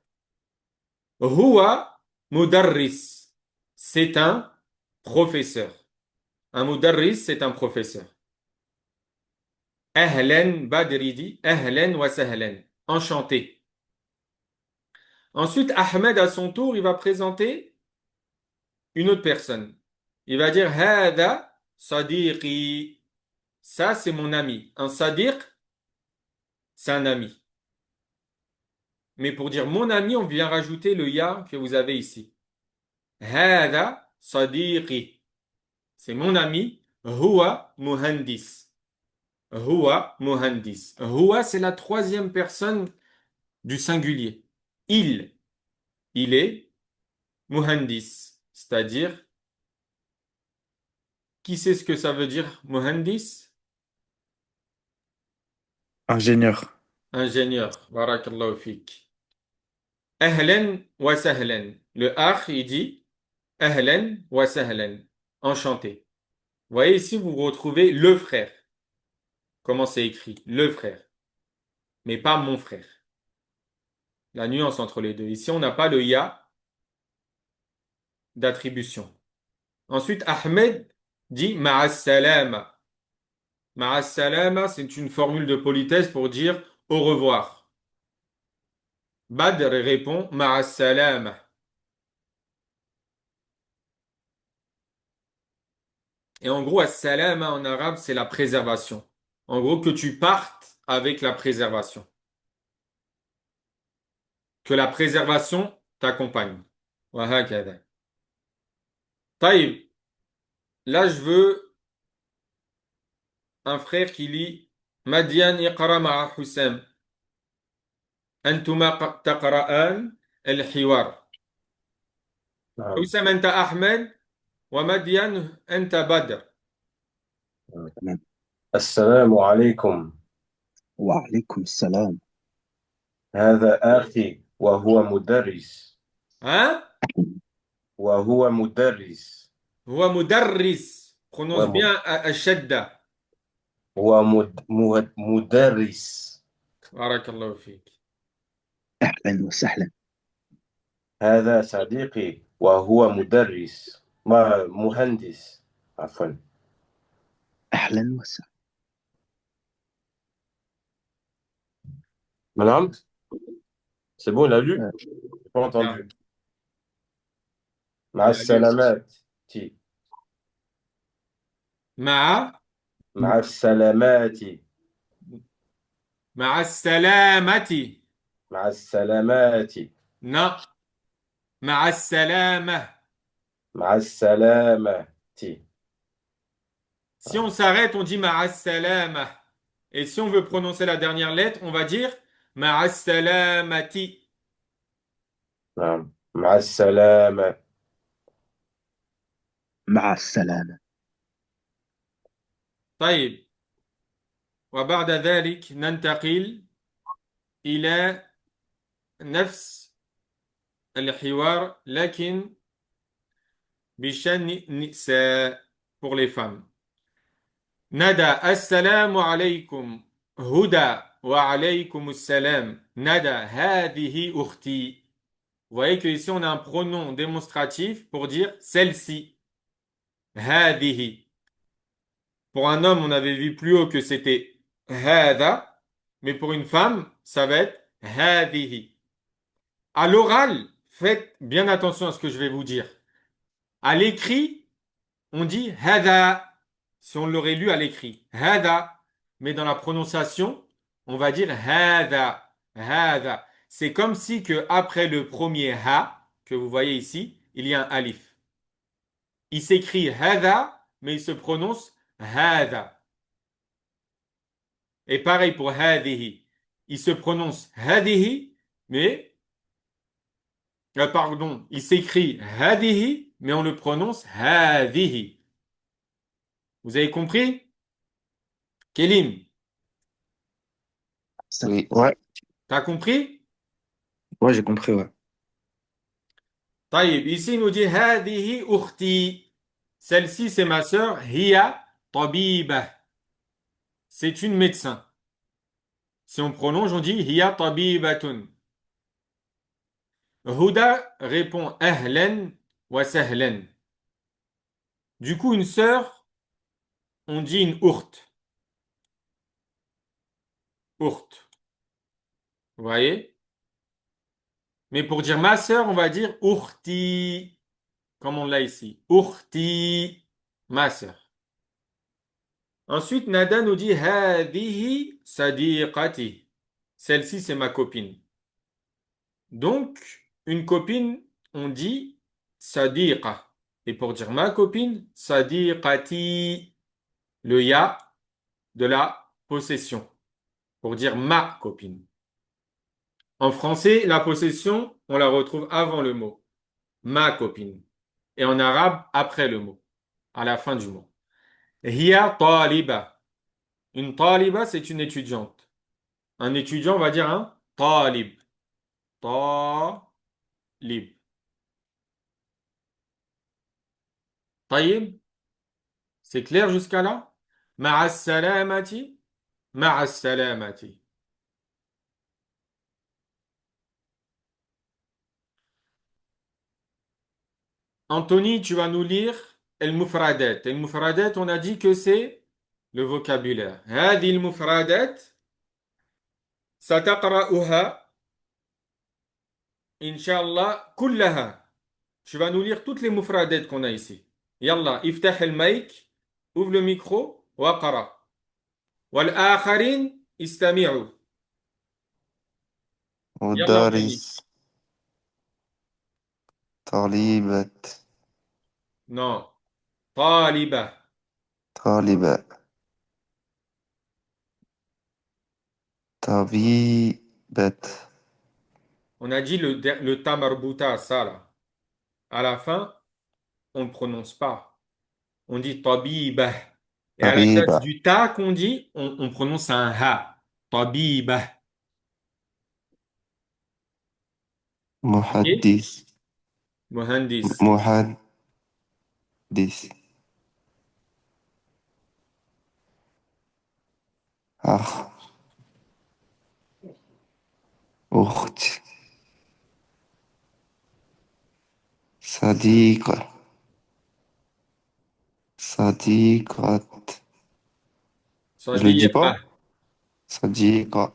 Huwa mudarris. C'est un professeur. Un mudarris, c'est un professeur. Ahlan Badridi, ahlan wa sahlan. Enchanté. Ensuite, Ahmed, à son tour, il va présenter une autre personne. Il va dire Hada sadiqi. Ça, c'est mon ami. Un sadiq, c'est un ami. Mais pour dire mon ami, on vient rajouter le ya que vous avez ici. Hada sadiqi. C'est mon ami. Huwa muhandis. Huwa muhandis. Huwa, c'est la troisième personne du singulier. Il est muhandis. C'est-à-dire, qui sait ce que ça veut dire muhandis? Ingénieur. Ingénieur. Barakallahu fik. Ahlan wa sahlan. Le akh, il dit ahlan wa sahlan. Enchanté. Vous voyez ici, vous retrouvez le frère. Comment c'est écrit? Le frère. Mais pas mon frère. La nuance entre les deux. Ici, on n'a pas le ya d'attribution. Ensuite, Ahmed dit ma'as salama. Ma'as salama, c'est une formule de politesse pour dire au revoir. Badr répond ma'as salama. Et en gros, as-salama en arabe, c'est la préservation. En gros, que tu partes avec la préservation. Que la préservation t'accompagne. Wa hakadha. Taïb, là, je veux un frère qui lit Madian iqra ma'a Hussam. Antuma taqra'an al-hiwar. نعم. Hussam anta Ahmed wa Madian anta Badr. تمام. السلام عليكم. وعليكم السلام. هذا أخي وهو مدرس. Hein? وهو مدرس. Huwa mudarris. Prononce ومد... bien al-shadda. مدرس. Barakallahu fik. أهلا وسهلا. هذا صديقي وهو مدرس مهندس عفوا. أهلا وسهلا. Madame, c'est bon, il a lu? Euh, J'ai pas entendu. مع Il a lu. السلامات. Ma'a مع السلامات. مع السلامة. مع السلامات. Non. مع السلامة. مع السلامة. Si on s'arrête, on dit مع السلامة. Et si on veut prononcer la dernière lettre, on va dire مع السلامة. نعم، مع السلامة. مع السلامة. طيب. وبعد ذلك ننتقل إلى نفس الحوار لكن بشأن النساء pour les femmes. ندى السلام عليكم. هدى وعليكم السلام. ندى هذه أختي. Vous voyez que ici on a un pronom démonstratif pour dire celle-ci. هذه. Pour un homme, on avait vu plus haut que c'était هذا, mais pour une femme, ça va être هذه. À l'oral, faites bien attention à ce que je vais vous dire. À l'écrit, on dit هذا. Si on l'aurait lu à l'écrit, هذا. Mais dans la prononciation, on va dire هذا. هذا. C'est comme si que après le premier ha que vous voyez ici, il y a un alif. Il s'écrit هذا, mais il se prononce هذا. Et pareil pour هذه. Il se prononce هذه, mais pardon, il s'écrit هذه, mais on le prononce هذه. Vous avez compris? Kélim, Oui. Ouais, t'as compris? ouais, j'ai compris, ouais. طيب, ici il nous dit هذه أختي. Celle-ci c'est ma sœur. هي طبيبة. C'est une médecin. Si on prolonge, on dit هي طبيبة. Huda répond أهلا وسهلا. Du coup, une sœur, on dit une ourte. Ourte. Vous voyez? Mais pour dire ma sœur, on va dire ourti, comme on l'a ici. Ourti, ma sœur. Ensuite, Nada nous dit هذه صديقتي. Celle-ci, c'est ma copine. Donc, une copine, on dit sadiqa. Et pour dire ma copine, sadiqati, le ya de la possession. Pour dire ma copine. En français, la possession, on la retrouve avant le mot. Ma copine. Et en arabe, après le mot. À la fin du mot. Hiya taliba. Une taliba, c'est une étudiante. Un étudiant, on va dire un talib. Talib. Taïb, c'est clair jusqu'à là? Ma'a salamati. Ma'a salamati. Anthony, tu vas nous lire المفردات. المفردات, on a dit que c'est le vocabulaire. هذه المفردات ستقرأها إن شاء الله كلها. Tu vas nous lire toutes les mufradat qu'on a ici. يلا افتح المايك, ouvre le micro واقرأ. والآخرين استمعوا. يلا Anthony. مدرس. طالبة. Non. طالبة. طالبة. طبيبة. On a dit le ta marbuta, ça là. À la fin, on ne le prononce pas. On dit tabiba. Et à la place طبيبة. du ta qu'on dit, on prononce un ha. Tabiba. Ok? محدث. Mohandis. محدث. أخ. أخت. صديقة. صديقة. Je le dis Sadiqa. pas? صديقة.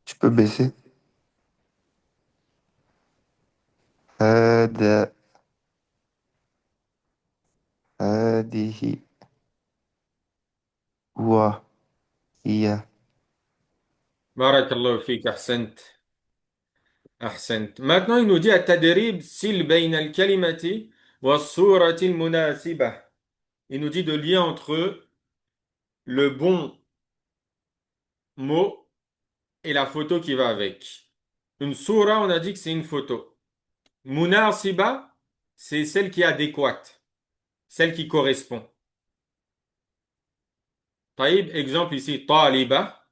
Tu peux baisser? هذا. هذه. هو. إياه. Barakallahu fik, ahsant. Ahsant. Maintenant, il nous dit at-tadrib sil bayna al-kalimati wa surati al-munasibah. Il nous dit de lier entre le bon mot et la photo qui va avec. Une soura, on a dit que c'est une photo. Munasiba, c'est celle qui est adéquate, celle qui correspond. Taïb, exemple ici, taliba,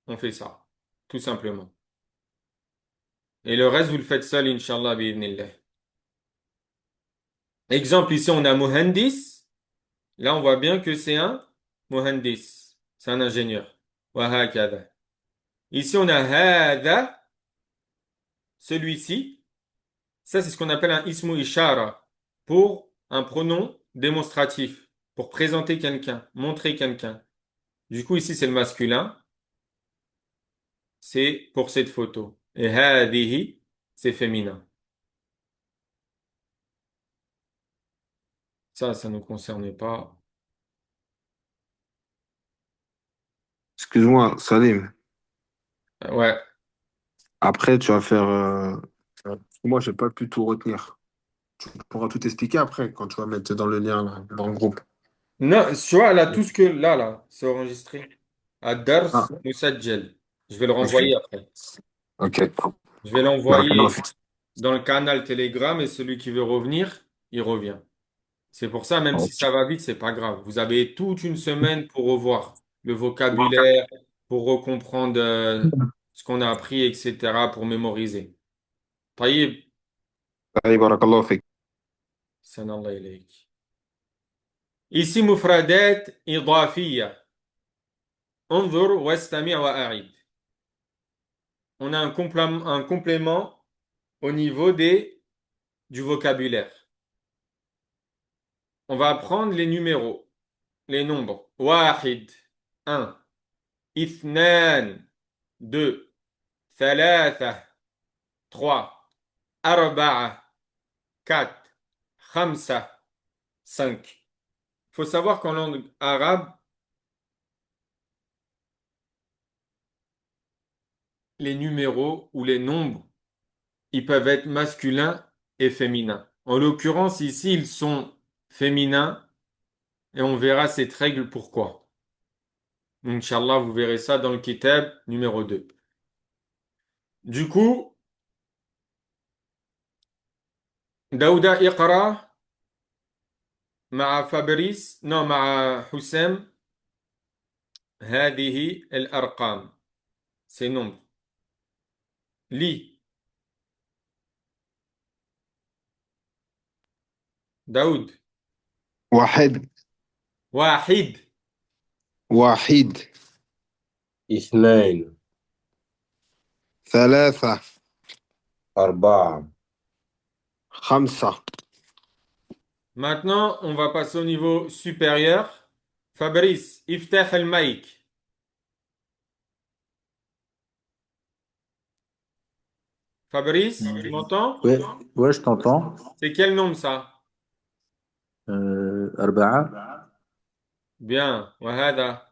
on fait ça, tout simplement. Et le reste, vous le faites seul, Inch'Allah, bi'idhnillah. Exemple ici, on a muhandis. Là, on voit bien que c'est un muhandis. C'est un ingénieur. Wa hakadha. Ici, on a hada, celui-ci. Ça, c'est ce qu'on appelle un ismu ishara pour un pronom démonstratif, pour présenter quelqu'un, montrer quelqu'un. Du coup, ici, c'est le masculin. C'est pour cette photo. Et hadihi, c'est féminin. Ça ne nous concerne pas. Excuse-moi, Salim. Ouais. Après, tu vas faire. Moi, j'ai pas pu tout retenir. Tu pourras tout expliquer après quand tu vas mettre dans le lien, là, dans le groupe. Non, tu vois, là, tout ce que là, c'est enregistré. Ad-Dars Ah, Musajjal. Je vais le ok. renvoyer après. Ok. Je vais Barakallahu l'envoyer fik. dans le canal Telegram et celui qui veut revenir, il revient. C'est pour ça, même si Ok. ça va vite, c'est pas grave. Vous avez toute une semaine pour revoir le vocabulaire, pour recomprendre ce qu'on a appris, etc., pour mémoriser. Taïb, Allez, barakallahu fik. sanallah ilayk. Ici, mufradat idafiyya. انظر واستمع وأعد. On a un complément au niveau du vocabulaire. On va apprendre les numéros, les nombres. Wahid, 1. Ithnan, 2. Thalatha, 3. Arba'a, 4. Khamsa, 5. Il faut savoir qu'en langue arabe, les numéros ou les nombres, ils peuvent être masculins et féminins. En l'occurrence, ici, ils sont féminins et on verra cette règle pourquoi. Inch'Allah, vous verrez ça dans le kitab numéro 2. Du coup, Daouda Iqra مع فابريس مع حسام هذه الأرقام ces nombres. Lis. Daoud. واحد. واحد. واحد. اثنين. ثلاثة. أربعة. خمسة. Maintenant, on va passer au niveau supérieur. Fabrice, iftah al-maïk. Fabrice, tu m'entends? Ouais, ouais, je t'entends. C'est quel nombre ça? أربعة. Bien. وهذا.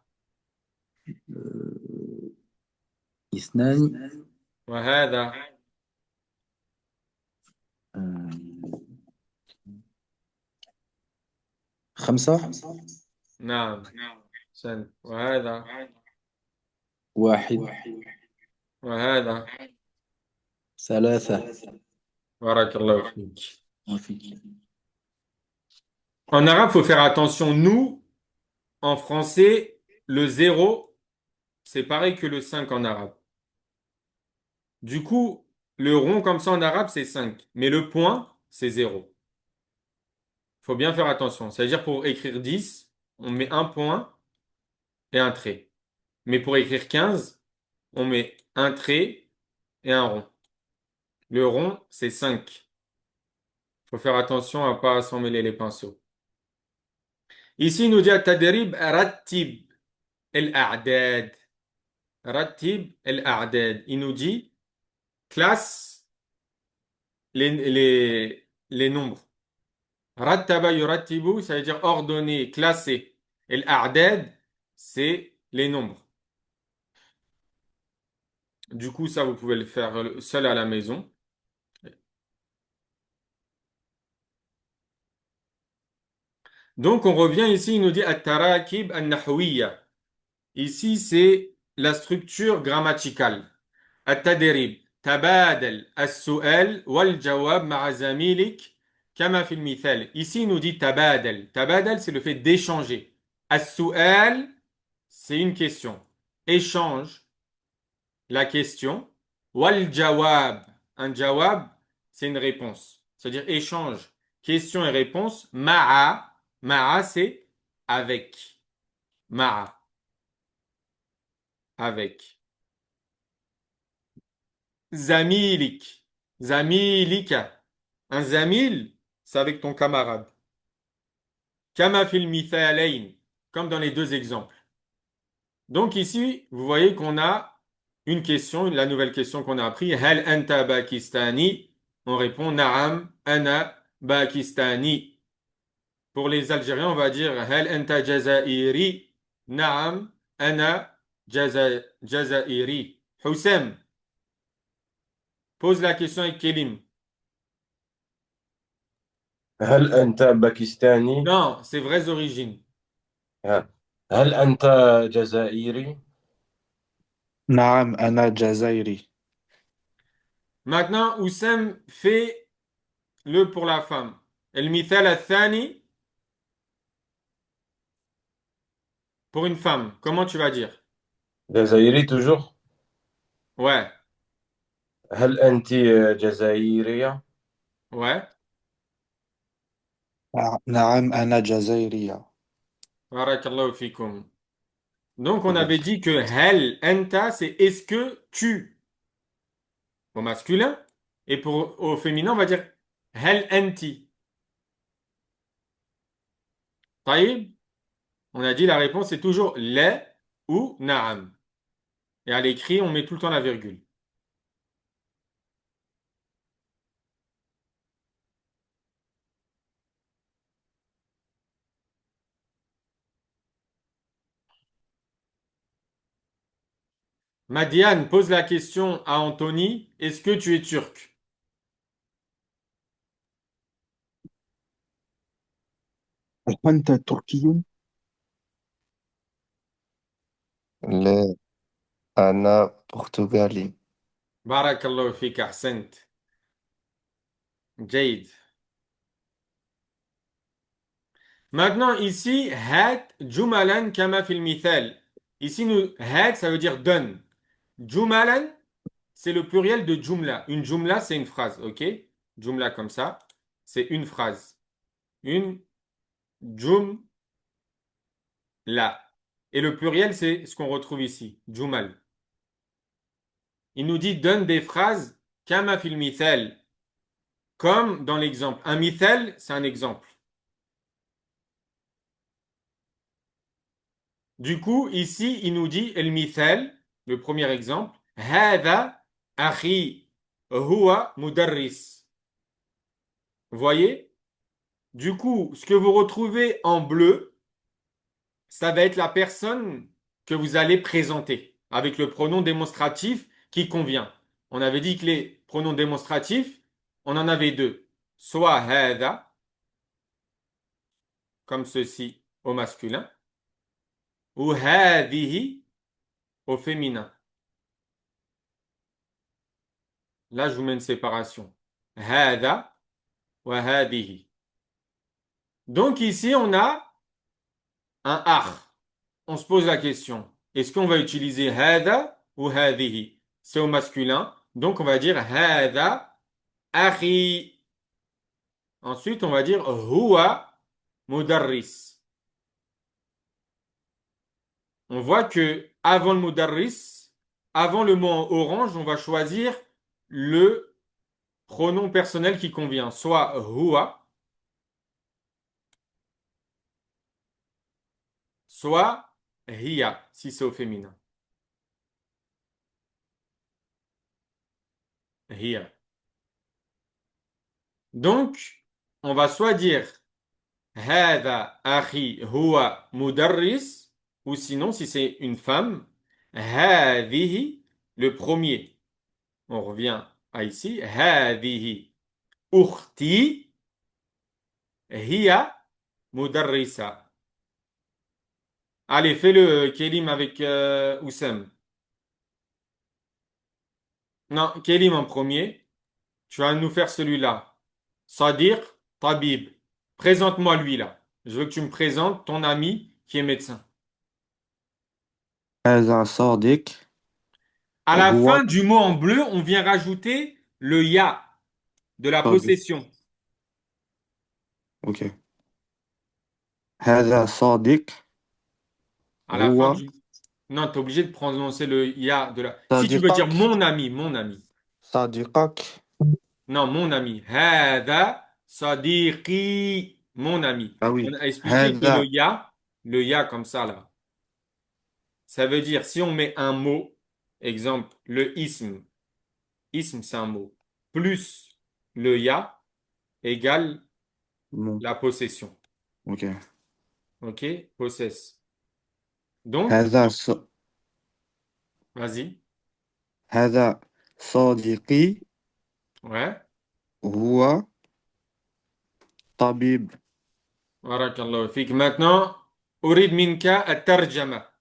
اثنان. وهذا. خمسة. نعم. سن. وهذا. واحد. وهذا. ثلاثة. بارك الله فيك. وفيك. En arabe, il faut faire attention. Nous, en français, le zéro, c'est pareil que le 5 en arabe. Du coup, le rond comme ça en arabe, c'est 5. Mais le point, c'est zéro. Il faut bien faire attention. C'est-à-dire pour écrire 10, on met un point et un trait. Mais pour écrire 15, on met un trait et un rond. Le rond, c'est 5. Il faut faire attention à ne pas s'emmêler les pinceaux. Ici, il nous dit at-tadrib rattib el-a'dad. Rattib el-a'dad. Il nous dit classe les nombres. Rattaba yurattibu, ça veut dire ordonner, classer. Et l'a'dad, c'est les nombres. Du coup, ça, vous pouvez le faire seul à la maison. Donc, on revient ici, il nous dit at-tarakib an-nahwiyya. Ici, c'est la structure grammaticale. التدريب تبادل السؤال والجواب مع زميلك كما في المثال. Ici, il nous dit تبادل. تبادل, c'est le fait d'échanger. السؤال, c'est une question. Échange la question. والجواب. Un jawab, c'est une réponse. C'est-à-dire échange question et réponse. مع. مع, c'est avec. مع. Avec. Zamilik. Zamilika. Un zamil, c'est avec ton camarade. Kama fil mithalayn. Comme dans les deux exemples. Donc ici, vous voyez qu'on a une question, la nouvelle question qu'on a appris. Hal anta Pakistani? On répond Na'am, ana Pakistani. Pour les Algériens, on va dire Hal anta Jazairi? Na'am, ana Jazairi. Houssem, pose la question avec Kélim. هل أنت باكستاني؟ Non, c'est vraies origines. ها. هل أنت جزائري؟ نعم أنا جزائري. Maintenant, Oussem fait le pour la femme. المثال الثاني pour une femme. Comment tu vas dire? جزائري toujours. Ouais, هل أنت جزائرية؟ ouais. نعم أنا جزائرية. Barakallahu fikum. Donc, on avait dit que hel, enta, c'est est-ce que tu au masculin. Et pour au féminin, on va dire hel enti. Taïb, on a dit la réponse est toujours le ou na'am. Et à l'écrit, on met tout le temps la virgule. Madiane pose la question à Anthony, est-ce que tu es turc? هل أنت تركي؟ لا أنا برتغالي. Barakallahu fik, ahsant. Jade. Maintenant, ici, hat jumalan kama fil mithal. Ici, nous, hat, ça veut dire donne. Jumalan, c'est le pluriel de jumla. Une jumla, c'est une phrase, ok? Jumla comme ça, c'est une phrase. Une jumla. Et le pluriel, c'est ce qu'on retrouve ici, jumal. Il nous dit donne des phrases kama fil mithal. Comme dans l'exemple. Un mithal, c'est un exemple. Du coup, ici, il nous dit el mithal, le premier exemple. Hada akhi huwa mudarris. Vous voyez? Du coup, ce que vous retrouvez en bleu, ça va être la personne que vous allez présenter avec le pronom démonstratif qui convient. On avait dit que les pronoms démonstratifs, on en avait deux. Soit hada, comme ceci au masculin, ou hadihi au féminin. Là, je vous mets une séparation. Hada wa hadihi. Donc ici, on a un ar. On se pose la question, est-ce qu'on va utiliser hada ou hadihi? C'est au masculin, donc on va dire hada akhi. Ensuite, on va dire huwa mudarris. On voit que avant le mudarris, avant le mot en orange, on va choisir le pronom personnel qui convient, soit huwa, soit hiya, si c'est au féminin. Hiya. Donc, on va soit dire هذا أخي هو مدرس Ou sinon, si c'est une femme, هذه, le premier. On revient à ici. هذه أختي هي مدرسة. Allez, fais-le, Kélim, avec Oussem. Non, Kélim en premier. Tu vas nous faire celui-là. Sadiq, Tabib. Présente-moi lui là. Je veux que tu me présentes ton ami qui est médecin. هذا صادق À la هو fin du mot en bleu, on vient rajouter le ya de la طبيب. possession. اوكي. هذا صادق À la fin هو du... Non, tu es obligé de prononcer le ya de la... Si tu veux dire صديقك mon ami, mon ami. صديقك. Non, mon ami. هذا صديقي, mon ami. Ah On oui. a expliqué que هذا le ya comme ça là, ça veut dire si on met un mot, exemple, le ism c'est un mot, plus le ya égale bon. la possession. Ok. Ok? Possesse. Donc, هذا vas-y. هذا صديقي Ouais. هو طبيب. Barakallahu fik. Maintenant, أريد منك الترجمة.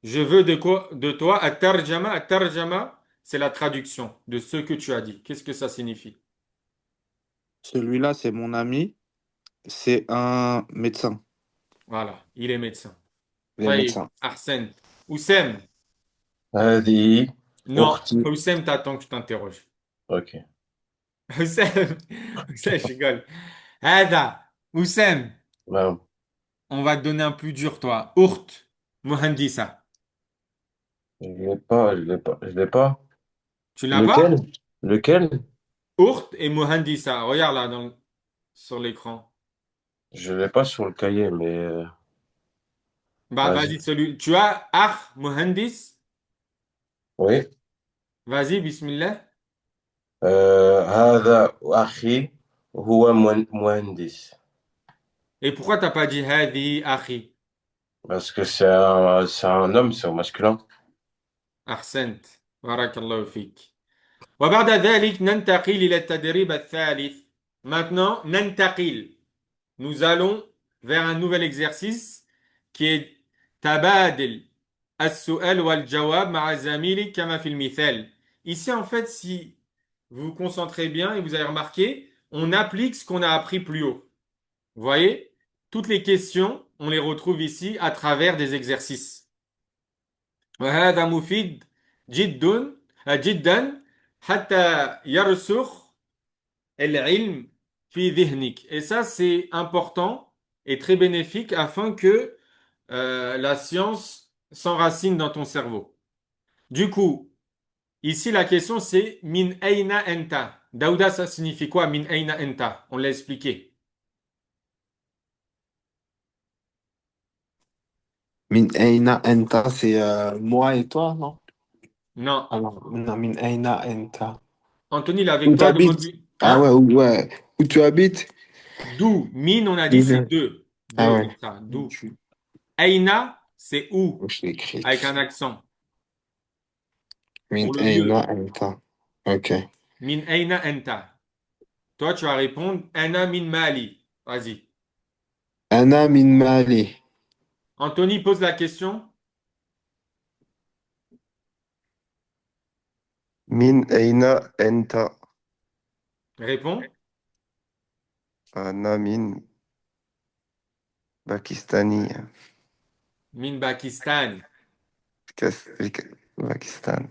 Je veux de quoi, de toi, at-tarjama. At-tarjama, c'est la traduction de ce que tu as dit. Qu'est-ce que ça signifie? Celui-là, c'est mon ami. C'est un médecin. Voilà, il est médecin. Il est Taïb, médecin. Arsène. Oussem. هذه Non, أختي. Oussem, t'attends que je t'interroge. أوكي. Oussem, Oussem, je rigole. Hada, Oussem, نعم. on va te donner un plus dur, toi. Ourt, Mohandissa. Je l'ai pas, je l'ai pas, je l'ai pas. Tu l'as Lequel? pas? Lequel? Ourt et Mohandissa. Regarde là sur l'écran. Je l'ai pas sur le cahier, mais Bah, vas-y. vas-y, celui. Tu as Akh, Mohandis? Oui. Vas-y, bismillah. هذا أخي هو مهندس. Et pourquoi t'as pas dit Hadi, Akhi? Parce que c'est un homme, c'est au masculin. أحسنت بارك الله فيك وبعد ذلك ننتقل إلى التدريب الثالث. Maintenant, ننتقل. Nous allons vers un nouvel exercice qui est تبادل السؤال والجواب مع زميلك كما في المثال. Ici, en fait, si vous vous concentrez bien et vous avez remarqué, on applique ce qu'on a appris plus haut. Vous voyez? Toutes les questions, on les retrouve ici à travers des exercices. وهذا مفيد جدا جدا حتى يرسخ العلم في ذهنك. Et ça, c'est important et très bénéfique afin que la science s'enracine dans ton cerveau. Du coup, ici, la question, c'est min aina enta. Daouda, ça signifie quoi, min aina enta? On l'a expliqué. Min aina enta, c'est moi et toi, non? Non. Alors, non, min aina enta. Anthony, il est avec Où toi, t'habites? demande-lui. Ah Hein? ouais, ouais. Où tu habites? D'où? Min, on a dit, D'où c'est je- deux. Ah Deux, ouais. comme ça. D'où? Aina, c'est où, Je l'ai écrit. avec un accent, Min pour le aina lieu. enta. Ok. Min aina enta. Toi, tu vas répondre ana min mali. Vas-y. Ana min Mali. Anthony pose la question. من أين أنت؟ Réponds. أنا من باكستاني. Min Pakistan. باكستان.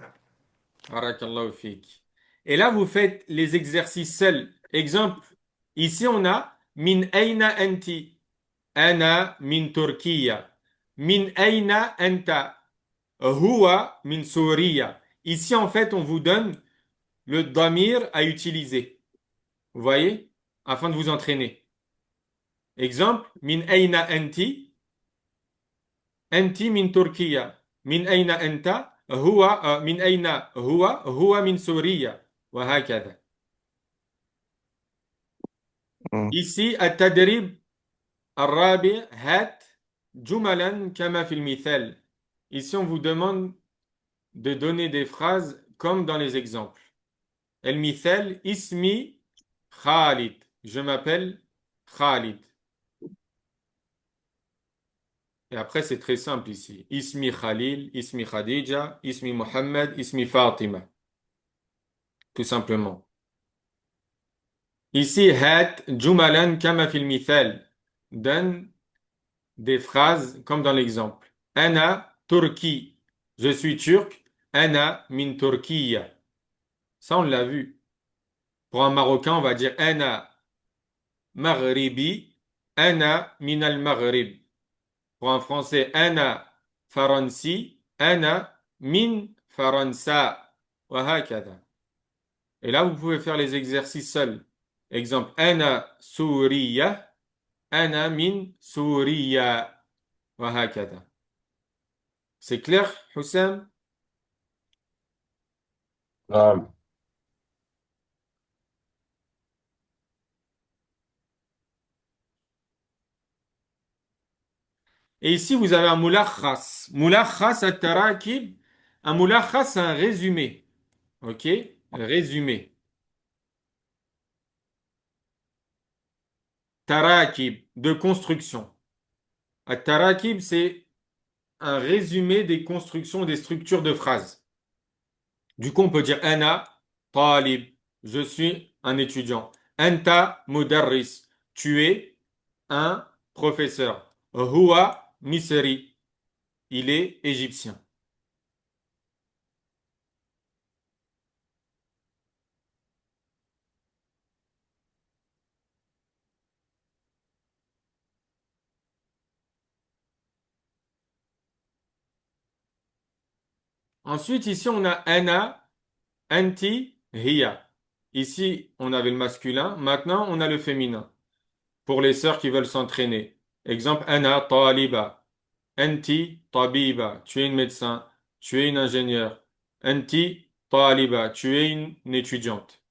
Barakallahu fik. Et là, vous faites les exercices seuls. Exemple, ici, on a min aina anti. Ana min Turquia. Min aina anta. Huwa min Souria. Ici, en fait, on vous donne le damir à utiliser. Vous voyez? Afin de vous entraîner. Exemple, min aina anti? Anti min Turquia. Min aina anta? Huwa min aina huwa? Huwa min Souria. وهكذا. مم. Ici, التدريب الرابع هات jumalan kama fil mithal. Ici, on vous demande de donner des phrases comme dans les exemples. El mithal, ismi Khalid. Je m'appelle Khalid. Et après, c'est très simple ici. Ismi Khalil, Ismi Khadija, Ismi Mohammed, Ismi Fatima. Tout simplement. Ici, hat jumalan kama fil mithal. Donne des phrases comme dans l'exemple. Ana Turki. Je suis turc. Ana min Turkiya. Ça, on l'a vu. Pour un Marocain, on va dire Ana Maghribi. Ana min al-Maghrib. Pour un Français, Ana Faransi. Ana min Faransa. Wa hakada. Et là, vous pouvez faire les exercices seuls. Exemple, Ana Souriya. Ana min Souriya. Wa hakada. C'est clair, Houssam? نعم. Et ici, vous avez un mulakhas. Mulakhas at-tarakib. Un mulakhas, c'est un résumé. OK? Résumé. Tarakib, de construction. At-tarakib, c'est un résumé des constructions, des structures de phrases. Du coup, on peut dire Ana talib. Je suis un étudiant. Anta mudarris. Tu es un professeur. Huwa misri. Il est égyptien. Ensuite, ici, on a Ana, Anti, Hiya. Ici, on avait le masculin. Maintenant, on a le féminin. Pour les sœurs qui veulent s'entraîner. Exemple, Ana, Taliba. Anti, Tabiba. Tu es une médecin. Tu es une ingénieure. Anti, Taliba. Tu es une étudiante.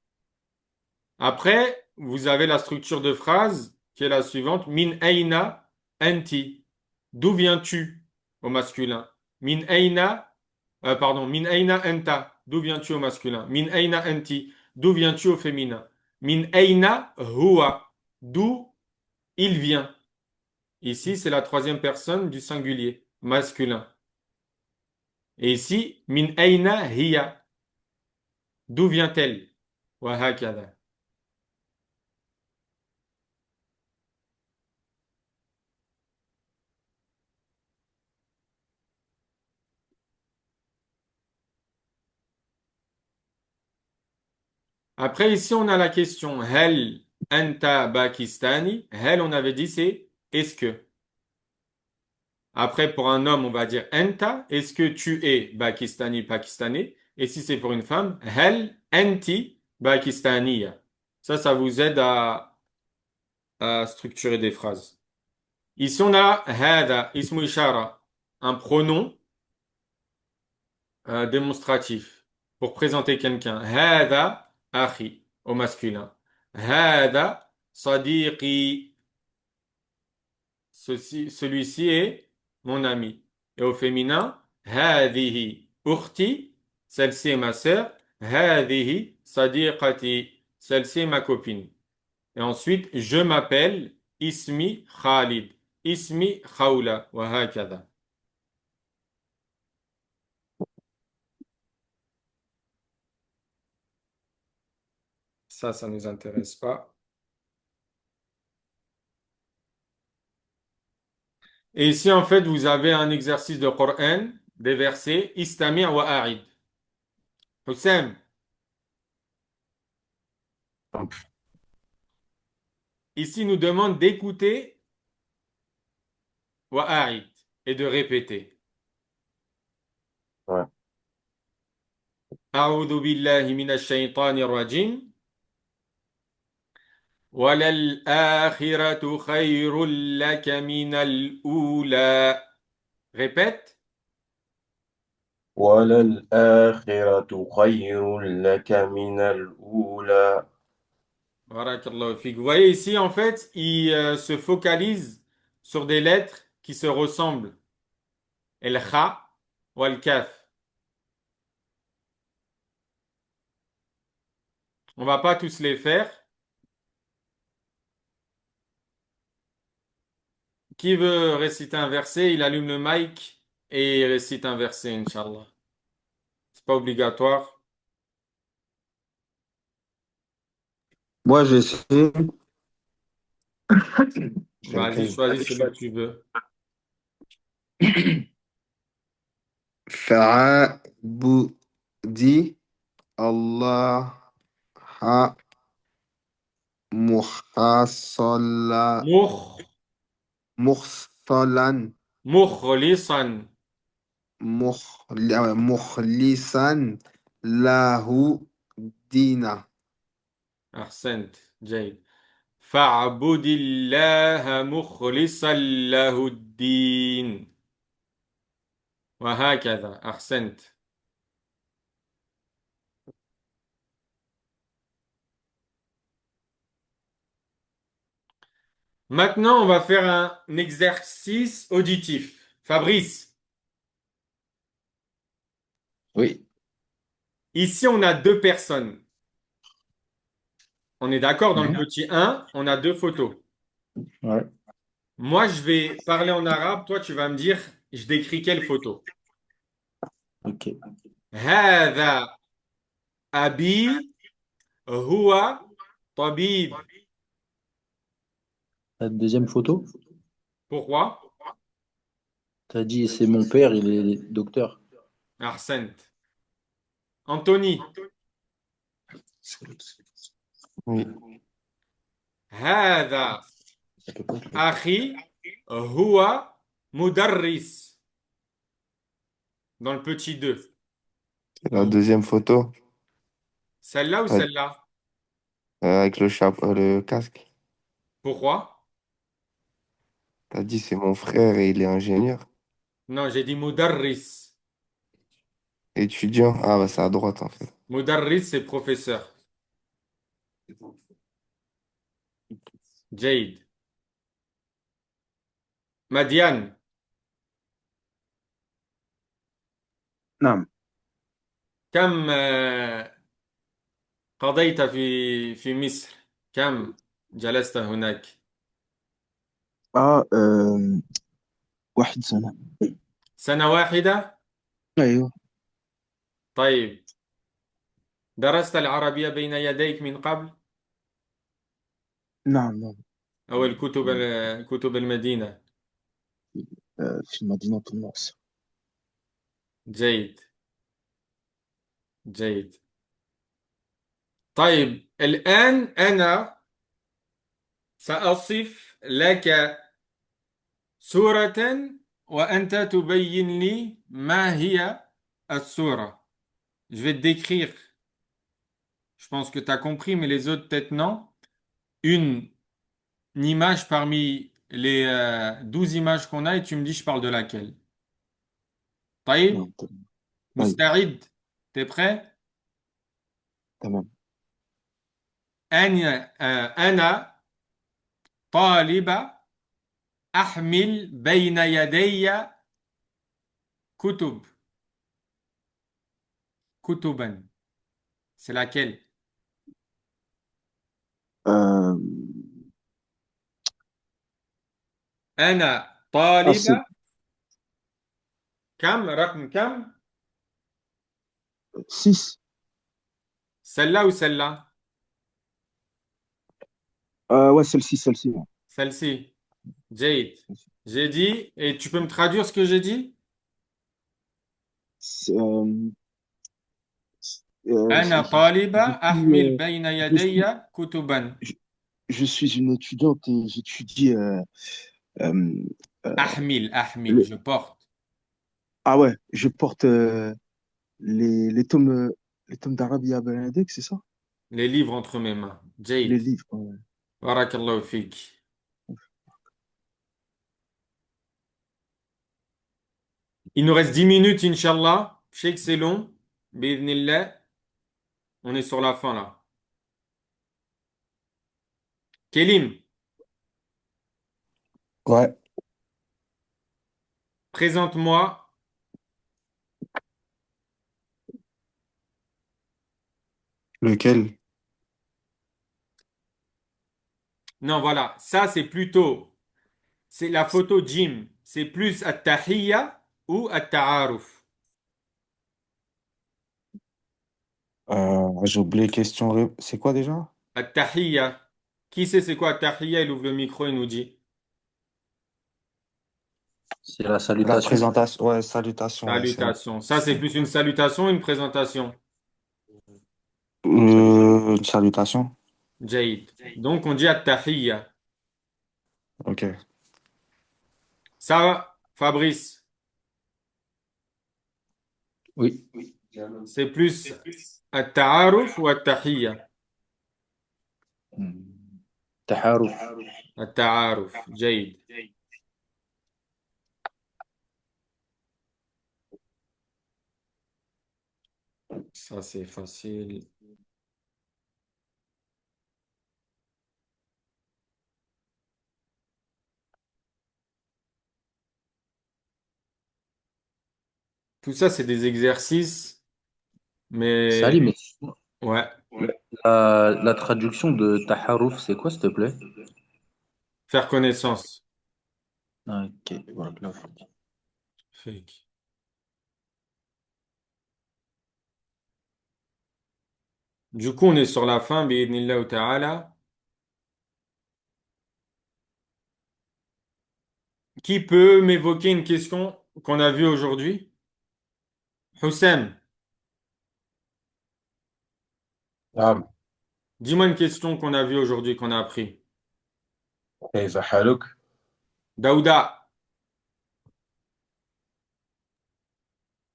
Après, vous avez la structure de phrase qui est la suivante. Min aina anti. D'où viens-tu au masculin? Min aina, pardon, min aina anta. D'où viens-tu au masculin? Min aina anti. D'où viens-tu au féminin? Min aina huwa. D'où il vient. Ici, c'est la troisième personne du singulier, masculin. Et ici, min aina hiya. D'où vient-elle? Wa hakada. Après, ici, on a la question Hel anta Pakistani. Hel, on avait dit, c'est est-ce que. Après, pour un homme, on va dire enta. Est-ce que tu es Pakistani, pakistanais? Et si c'est pour une femme, Hel anti Pakistaniya. Ça vous aide à structurer des phrases. Ici, on a hada, ismu ishara, un pronom démonstratif pour présenter quelqu'un. Hada, akhi, au masculin. Hada, sadiqi, celui-ci est mon ami. Et au féminin, hadihi, ukhti, celle-ci est ma sœur. Hadihi, sadiqati, celle-ci est ma copine. Et ensuite, je m'appelle Ismi Khalid. Ismi Khawla. Wa hakada. Ça nous intéresse pas. Et ici, en fait, vous avez un exercice de Coran, des versets, Istami' wa a'id. Houssem, ici, il nous demande d'écouter wa a'id et de répéter. Ouais. أعوذ بالله من الشيطان الرجيم وللآخرة خير لك من الأولى. Répète. وللآخرة خير لك من الأولى. Barakallahu fik. Vous voyez ici, en fait, il se focalise sur des lettres qui se ressemblent. El kha ou el kaf. On va pas tous les faire. Qui veut réciter un verset, il allume le mic et il récite un verset, Inch'Allah. C'est pas obligatoire. Moi, j'ai essayé. Vas-y, choisis celui que tu veux. فاعبدي الله محصلا Mukh, محصلا mukhlisan. مخلصا له دينا. أحسنت جيد فاعبد الله مخلصا له الدين وهكذا أحسنت. Maintenant, on va faire un exercice auditif. Fabrice, Oui. ici, on a deux personnes. On est d'accord, dans le Mhm. petit un, on a deux photos. Ouais. Moi, je vais parler en arabe, toi, tu vas me dire, je décris quelle photo. Ok. هذا أبي هو طبيب. La deuxième photo, Pourquoi? tu as dit c'est mon père, il est docteur. أحسنت. Anthony, Oui. هذا Ça peut pas être le- أخي هو مدرس. Dans le petit 2. La deuxième photo, Celle-là ou t'as- celle-là? avec le chapeau, le casque. Pourquoi? T'as dit c'est mon frère et il est ingénieur. Non, j'ai dit mudarris. Étudiant. Ah bah c'est à droite en fait. Mudarris, c'est professeur. Jade. Madiane, نعم. كم قضيت في مصر؟ كم جلست هناك؟ 1 سنة. سنة واحدة؟ أيوه. طيب درست العربية بين يديك من قبل نعم نعم. أو كتب المدينة؟ في مدينة النصر. جيد جيد. طيب الآن أنا سأصف لك صورة وأنت تبين لي ما هي الصورة. Je vais te décrire. Je pense que tu as compris, mais les autres peut-être non. Une image parmi les 12 images qu'on a et tu me dis je parle de laquelle. طيب نعم تمام. طيب مستعد. T'es prêt? تمام. أنا طالبة أحمل بين يدي كتب. كتبا. C'est laquelle? آه أنا c'est طالبة كم رقم كم؟ 6. Celle-là ou celle-là? Ouais, celle-ci, ouais. Celle-ci. Jade. J'ai dit, et tu peux me traduire ce que j'ai dit? C'est, أنا طالبة je suis, أحمل بين je يدي suis, كتبا. je, je suis une étudiante et j'étudie euh, euh, أحمل, le- je porte. ah ouais, je porte les tomes d'Arabie à Benedek, c'est ça? Les livres entre mes mains. Les Jade. livres. Ouais. Barakallahu fik. Il nous reste 10 minutes, Inch'Allah. Je sais que c'est long. Bismillah. On est sur la fin là. Kélim, Ouais. Présente-moi. Lequel? Non, voilà. Ça, c'est plutôt. C'est la photo Jim. C'est plus at-tahiyya ou at-ta'aruf. J'ai oublié question. C'est quoi déjà? At-tahiyya. Qui sait c'est quoi at-tahiyya? Il ouvre le micro et nous dit. C'est la La salutation. présentation. Ouais, salutation, ouais, c'est bon. Salutation. Ça, c'est plus une salutation ou une présentation. Une salutation. Jade. Donc, on dit at-tahiyya. Ok. Ça va, Fabrice? Oui. C'est plus at-ta'aruf ou at-tahiyya? Taharuf. At-ta'aruf. Jade. Ça, c'est facile. Tout ça, c'est des exercices, Salim, mais ouais, la traduction de taharuf, c'est quoi, s'il te plaît? faire connaissance. Ah, ok, voilà. Fake. Du coup, on est sur la fin, bi'idhnillah ta'ala. Qui peut m'évoquer une question qu'on a vue aujourd'hui? Houssem, نعم. dis-moi une question qu'on a vue aujourd'hui, qu'on a appris. كيف حالك؟ Daouda,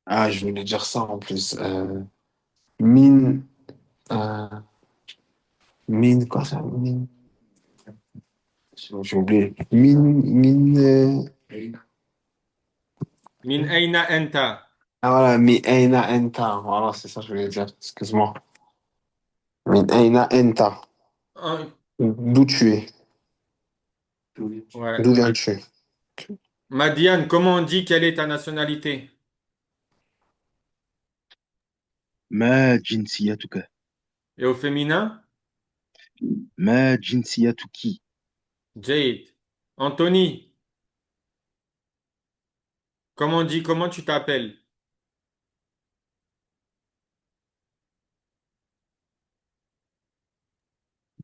Ah, je voulais dire ça en plus. Mine. euh, mine, quoi ça? Mine. J'ai oublié. min aina enta? Ah voilà, mi aina enta. Voilà, c'est ça que je voulais dire. Excuse-moi. Min aina enta. Hein, D'où tu es? ouais. D'où viens-tu? Madiane, comment on dit quelle est ta nationalité? ما جنسيتك؟ Et au féminin? ما جنسيتك؟ Jade. Anthony, comment on dit, comment tu t'appelles?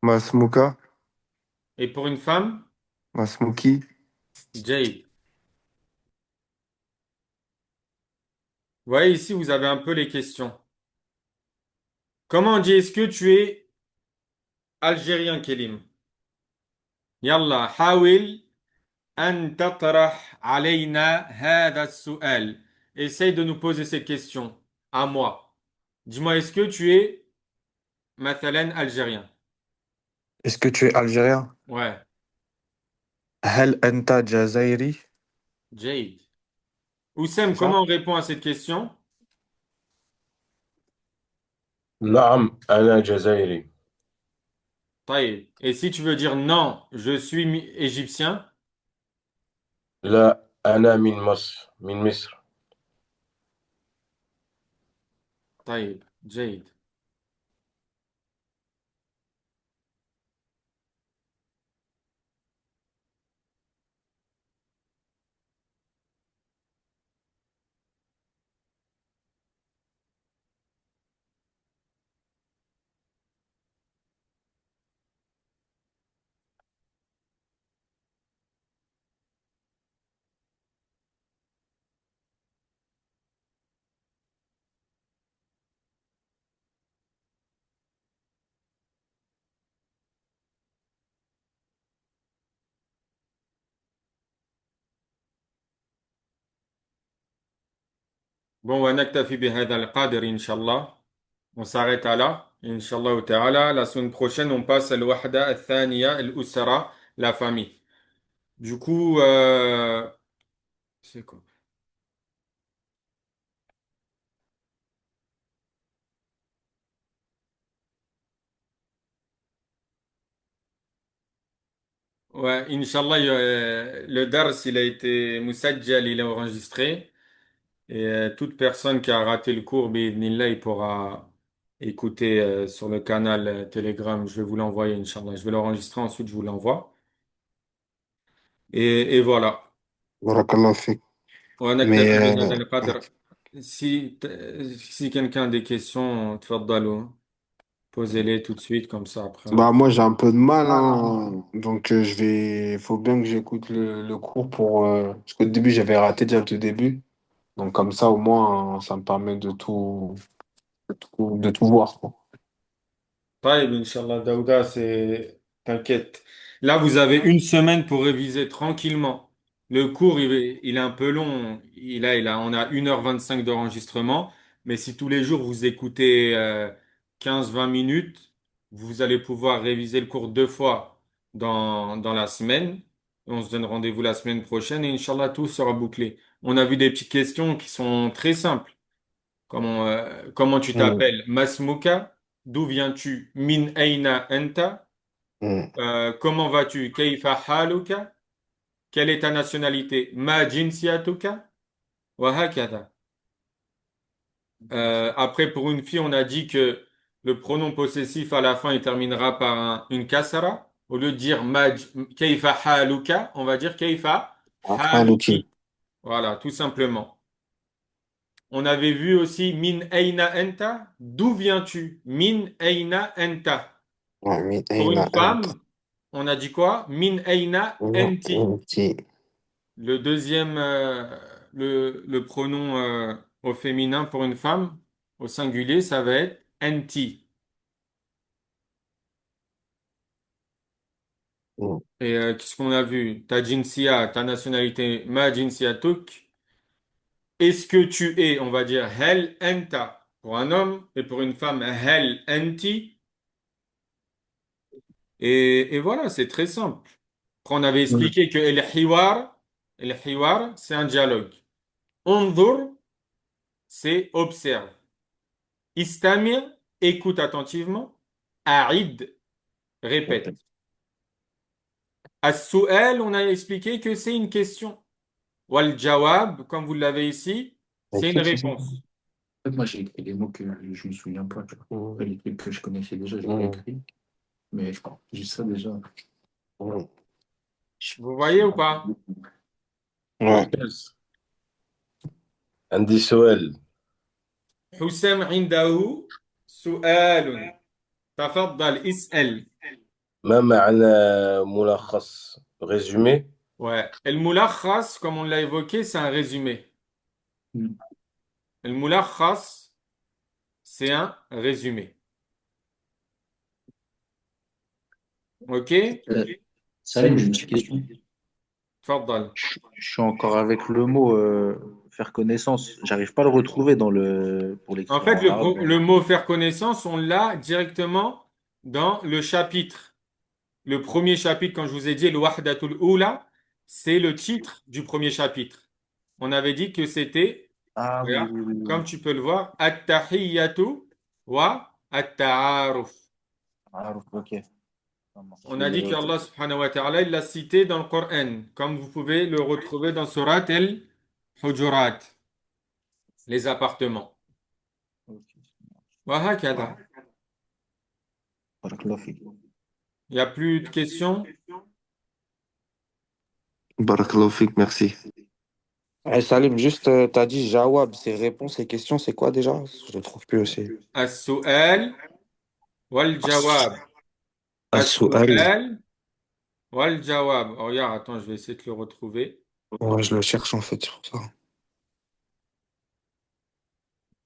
Masmuka, Et pour une femme? Masmuki. Jade. Vous voyez ici, vous avez un peu les questions. Comment on dit, est-ce que tu es algérien, Kélim? Yalla, حاول أن تطرح علينا هذا السؤال. Essaye de nous poser cette question à moi. Dis-moi, est-ce que tu es مثلا algérien? Est-ce que tu es algérien? Ouais, هل أنت جزائري? Jade. C'est Oussem, ça? comment on répond à cette question? نعم أنا جزائري. طيب. Et si tu veux dire non, je suis égyptien? لا أنا من مصر من مصر. طيب. Jade. Bon, ونكتفي بهذا القدر إن شاء الله. On s'arrête à là. Inch'Allah ta'ala. La semaine prochaine, on passe à l'wahda al-thaniya, al-usra, la famille. Du coup, c'est quoi? Ouais, Inch'Allah, le dars, il a été musajjal, il est enregistré. Et toute personne qui a raté le cours, bi'idhnillah, il pourra écouter sur le canal Telegram. Je vais vous l'envoyer, Inch'Allah. Je vais l'enregistrer, ensuite je vous l'envoie. Et voilà. Barakallah fik. ونكتفي Mais بهذا القدر. Si quelqu'un a des questions, تفضلوا. Posez-les tout de suite, comme ça après. bah moi j'ai un peu de mal, hein. Donc faut bien que j'écoute le cours pour parce qu'au début j'avais raté déjà le tout début. Donc comme ça au moins ça me permet de tout voir, quoi. Taïb, Inch'Allah, Daouda, t'inquiète. Là, vous avez une semaine pour réviser tranquillement. Le cours, il est un peu long. On a 1h25 d'enregistrement. Mais si tous les jours vous écoutez 15-20 minutes, vous allez pouvoir réviser le cours 2 fois dans la semaine. On se donne rendez-vous la semaine prochaine et Inch'Allah, tout sera bouclé. On a vu des petites questions qui sont très simples. Comment tu Mm, t'appelles? Masmuka? D'où viens-tu? Min aina anta? mm. Comment vas-tu? Kayfa haluka? Quelle est ta nationalité? Ma jinsiyatuka? Wa hakadha. Après, pour une fille, on a dit que le pronom possessif à la fin, il terminera par une kasra. Au lieu de dire kayfa haluka, on va dire kayfa Après un outil. haluki. Voilà, tout simplement. On avait vu aussi min aina anta. D'où viens-tu? Min aina anta. Ouais, mais Pour il une a un femme, on a dit quoi? Min aina enti. outil. Le deuxième, le pronom au féminin pour une femme, au singulier, ça va être enti. Mm. Et qu'est-ce qu'on a vu? Ta jinsia, ta nationalité, ma jinsiatuk. Est-ce que tu es, on va dire, hel enta pour un homme et pour une femme, hel enti. Et voilà, c'est très simple. Après, on avait Mm. expliqué que el hiwar, c'est un dialogue. Unzur, c'est observe. Istamir, écoute attentivement. Aïd, répète. As-su'al, on a expliqué que c'est une question. Wal jawab, comme vous l'avez ici, c'est une Écrire, c'est ça. En réponse. fait, moi, j'ai écrit des mots que je me souviens pas. Tu vois. Mm, Après, les trucs que je connaissais déjà, je les ai mm, écrits. Mais je crois, juste ça déjà. mm. Vous voyez ou pas? Ouais. ممتاز. عندي سؤال. Houssam indahu su'alun. Tafaddal, is'al. ما معنى ملخص résumé? Ouais. El mulakhas, comme on l'a évoqué, c'est un résumé. Mm. El mulakhas, c'est un résumé. OK? Salim, j'ai une petite question. Tafaddal. Je suis encore avec le mot faire connaissance. J'arrive pas à le retrouver pour En l'écrire fait, en arabe. le mot faire connaissance, on l'a directement dans le chapitre. Le premier chapitre, quand je vous ai dit le Wahdatul Ula, c'est le titre du premier chapitre. On avait dit que c'était, Ah oui, regarde, oui, oui, comme oui. tu peux le voir, At-Tahiyyatu wa At-Ta'aruf. Ah, ok. Ça marche. On Je a vais dit le- qu'Allah subhanahu wa ta'ala, il l'a cité dans le Coran, comme vous pouvez le retrouver dans Surat al-Hujurat, les appartements. Ok. Wa hakada. Barakallahu fik. Il n'y a plus de questions? Barakallahu fik, merci. Eh, Salim, juste, t'as dit Jawab, c'est réponse et questions, c'est quoi déjà? Je le trouve plus aussi. As-su'al wal-jawab. As-Su'al. As-su'al wal-jawab. Oh, regarde, attends, je vais essayer de le retrouver. Ouais, je le cherche en fait sur ça.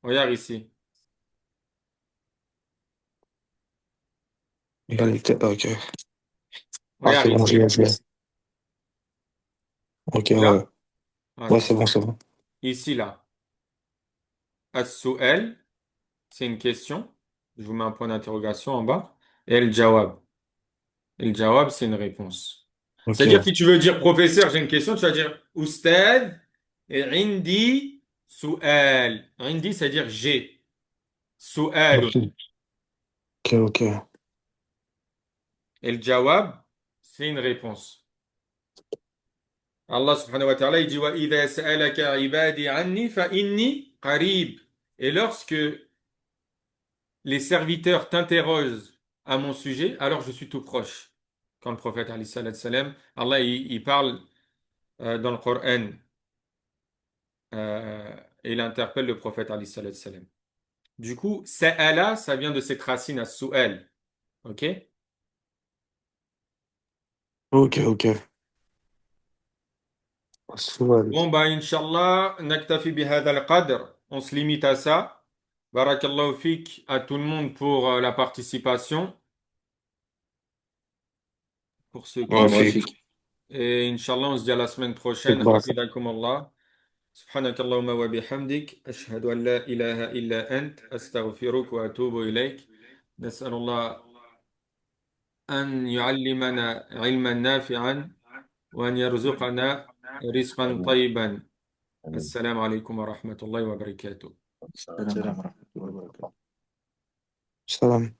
Regarde ici. Égalité, ok. Ah, Regarde c'est bon, ici. je l'ai. Ok, Là. ouais. Ouais, Voilà. c'est bon, c'est bon. Ici, là. As-su'al, c'est une question. Je vous mets un point d'interrogation en bas. Et el-jawab. El-jawab, c'est une réponse. C'est-à-dire, Ok. si tu veux dire professeur, j'ai une question, tu vas dire Oustad et Indi su'al. Indi, c'est-à-dire j'ai. Su'alun. Ok, ok. Et le jawab, c'est une réponse. Allah subhanahu wa ta'ala, il dit وَإِذَا سَأَلَكَ عِبَادِي عَنِّي فَإِنِّي قَرِيب. Et lorsque les serviteurs t'interrogent à mon sujet, alors je suis tout proche. Quand le prophète alayhi salatu wassalam, Allah il parle dans le Coran, et il interpelle le prophète alayhi salatu wassalam. Du coup, sa'ala, ça vient de cette racine à su'al. Ok? Ok, ok. Su'al. Bon, bah, Inch'Allah, naktafi bihadha al-qadr. On se limite à ça. Barakallahu fik à tout le monde pour la participation, pour ceux qui Ouais, ont. Barakallahu fait. fik. Et Inch'Allah, on se dit à la semaine prochaine. Bah, Hafidakum Allah. سبحانك اللهم وبحمدك أشهد أن لا إله إلا أنت أستغفرك وأتوب إليك نسأل الله أن يعلمنا علما نافعا وأن يرزقنا رزقا طيبا السلام عليكم ورحمة الله وبركاته Salam wa rahmatullahi wa barakatuh. Salam.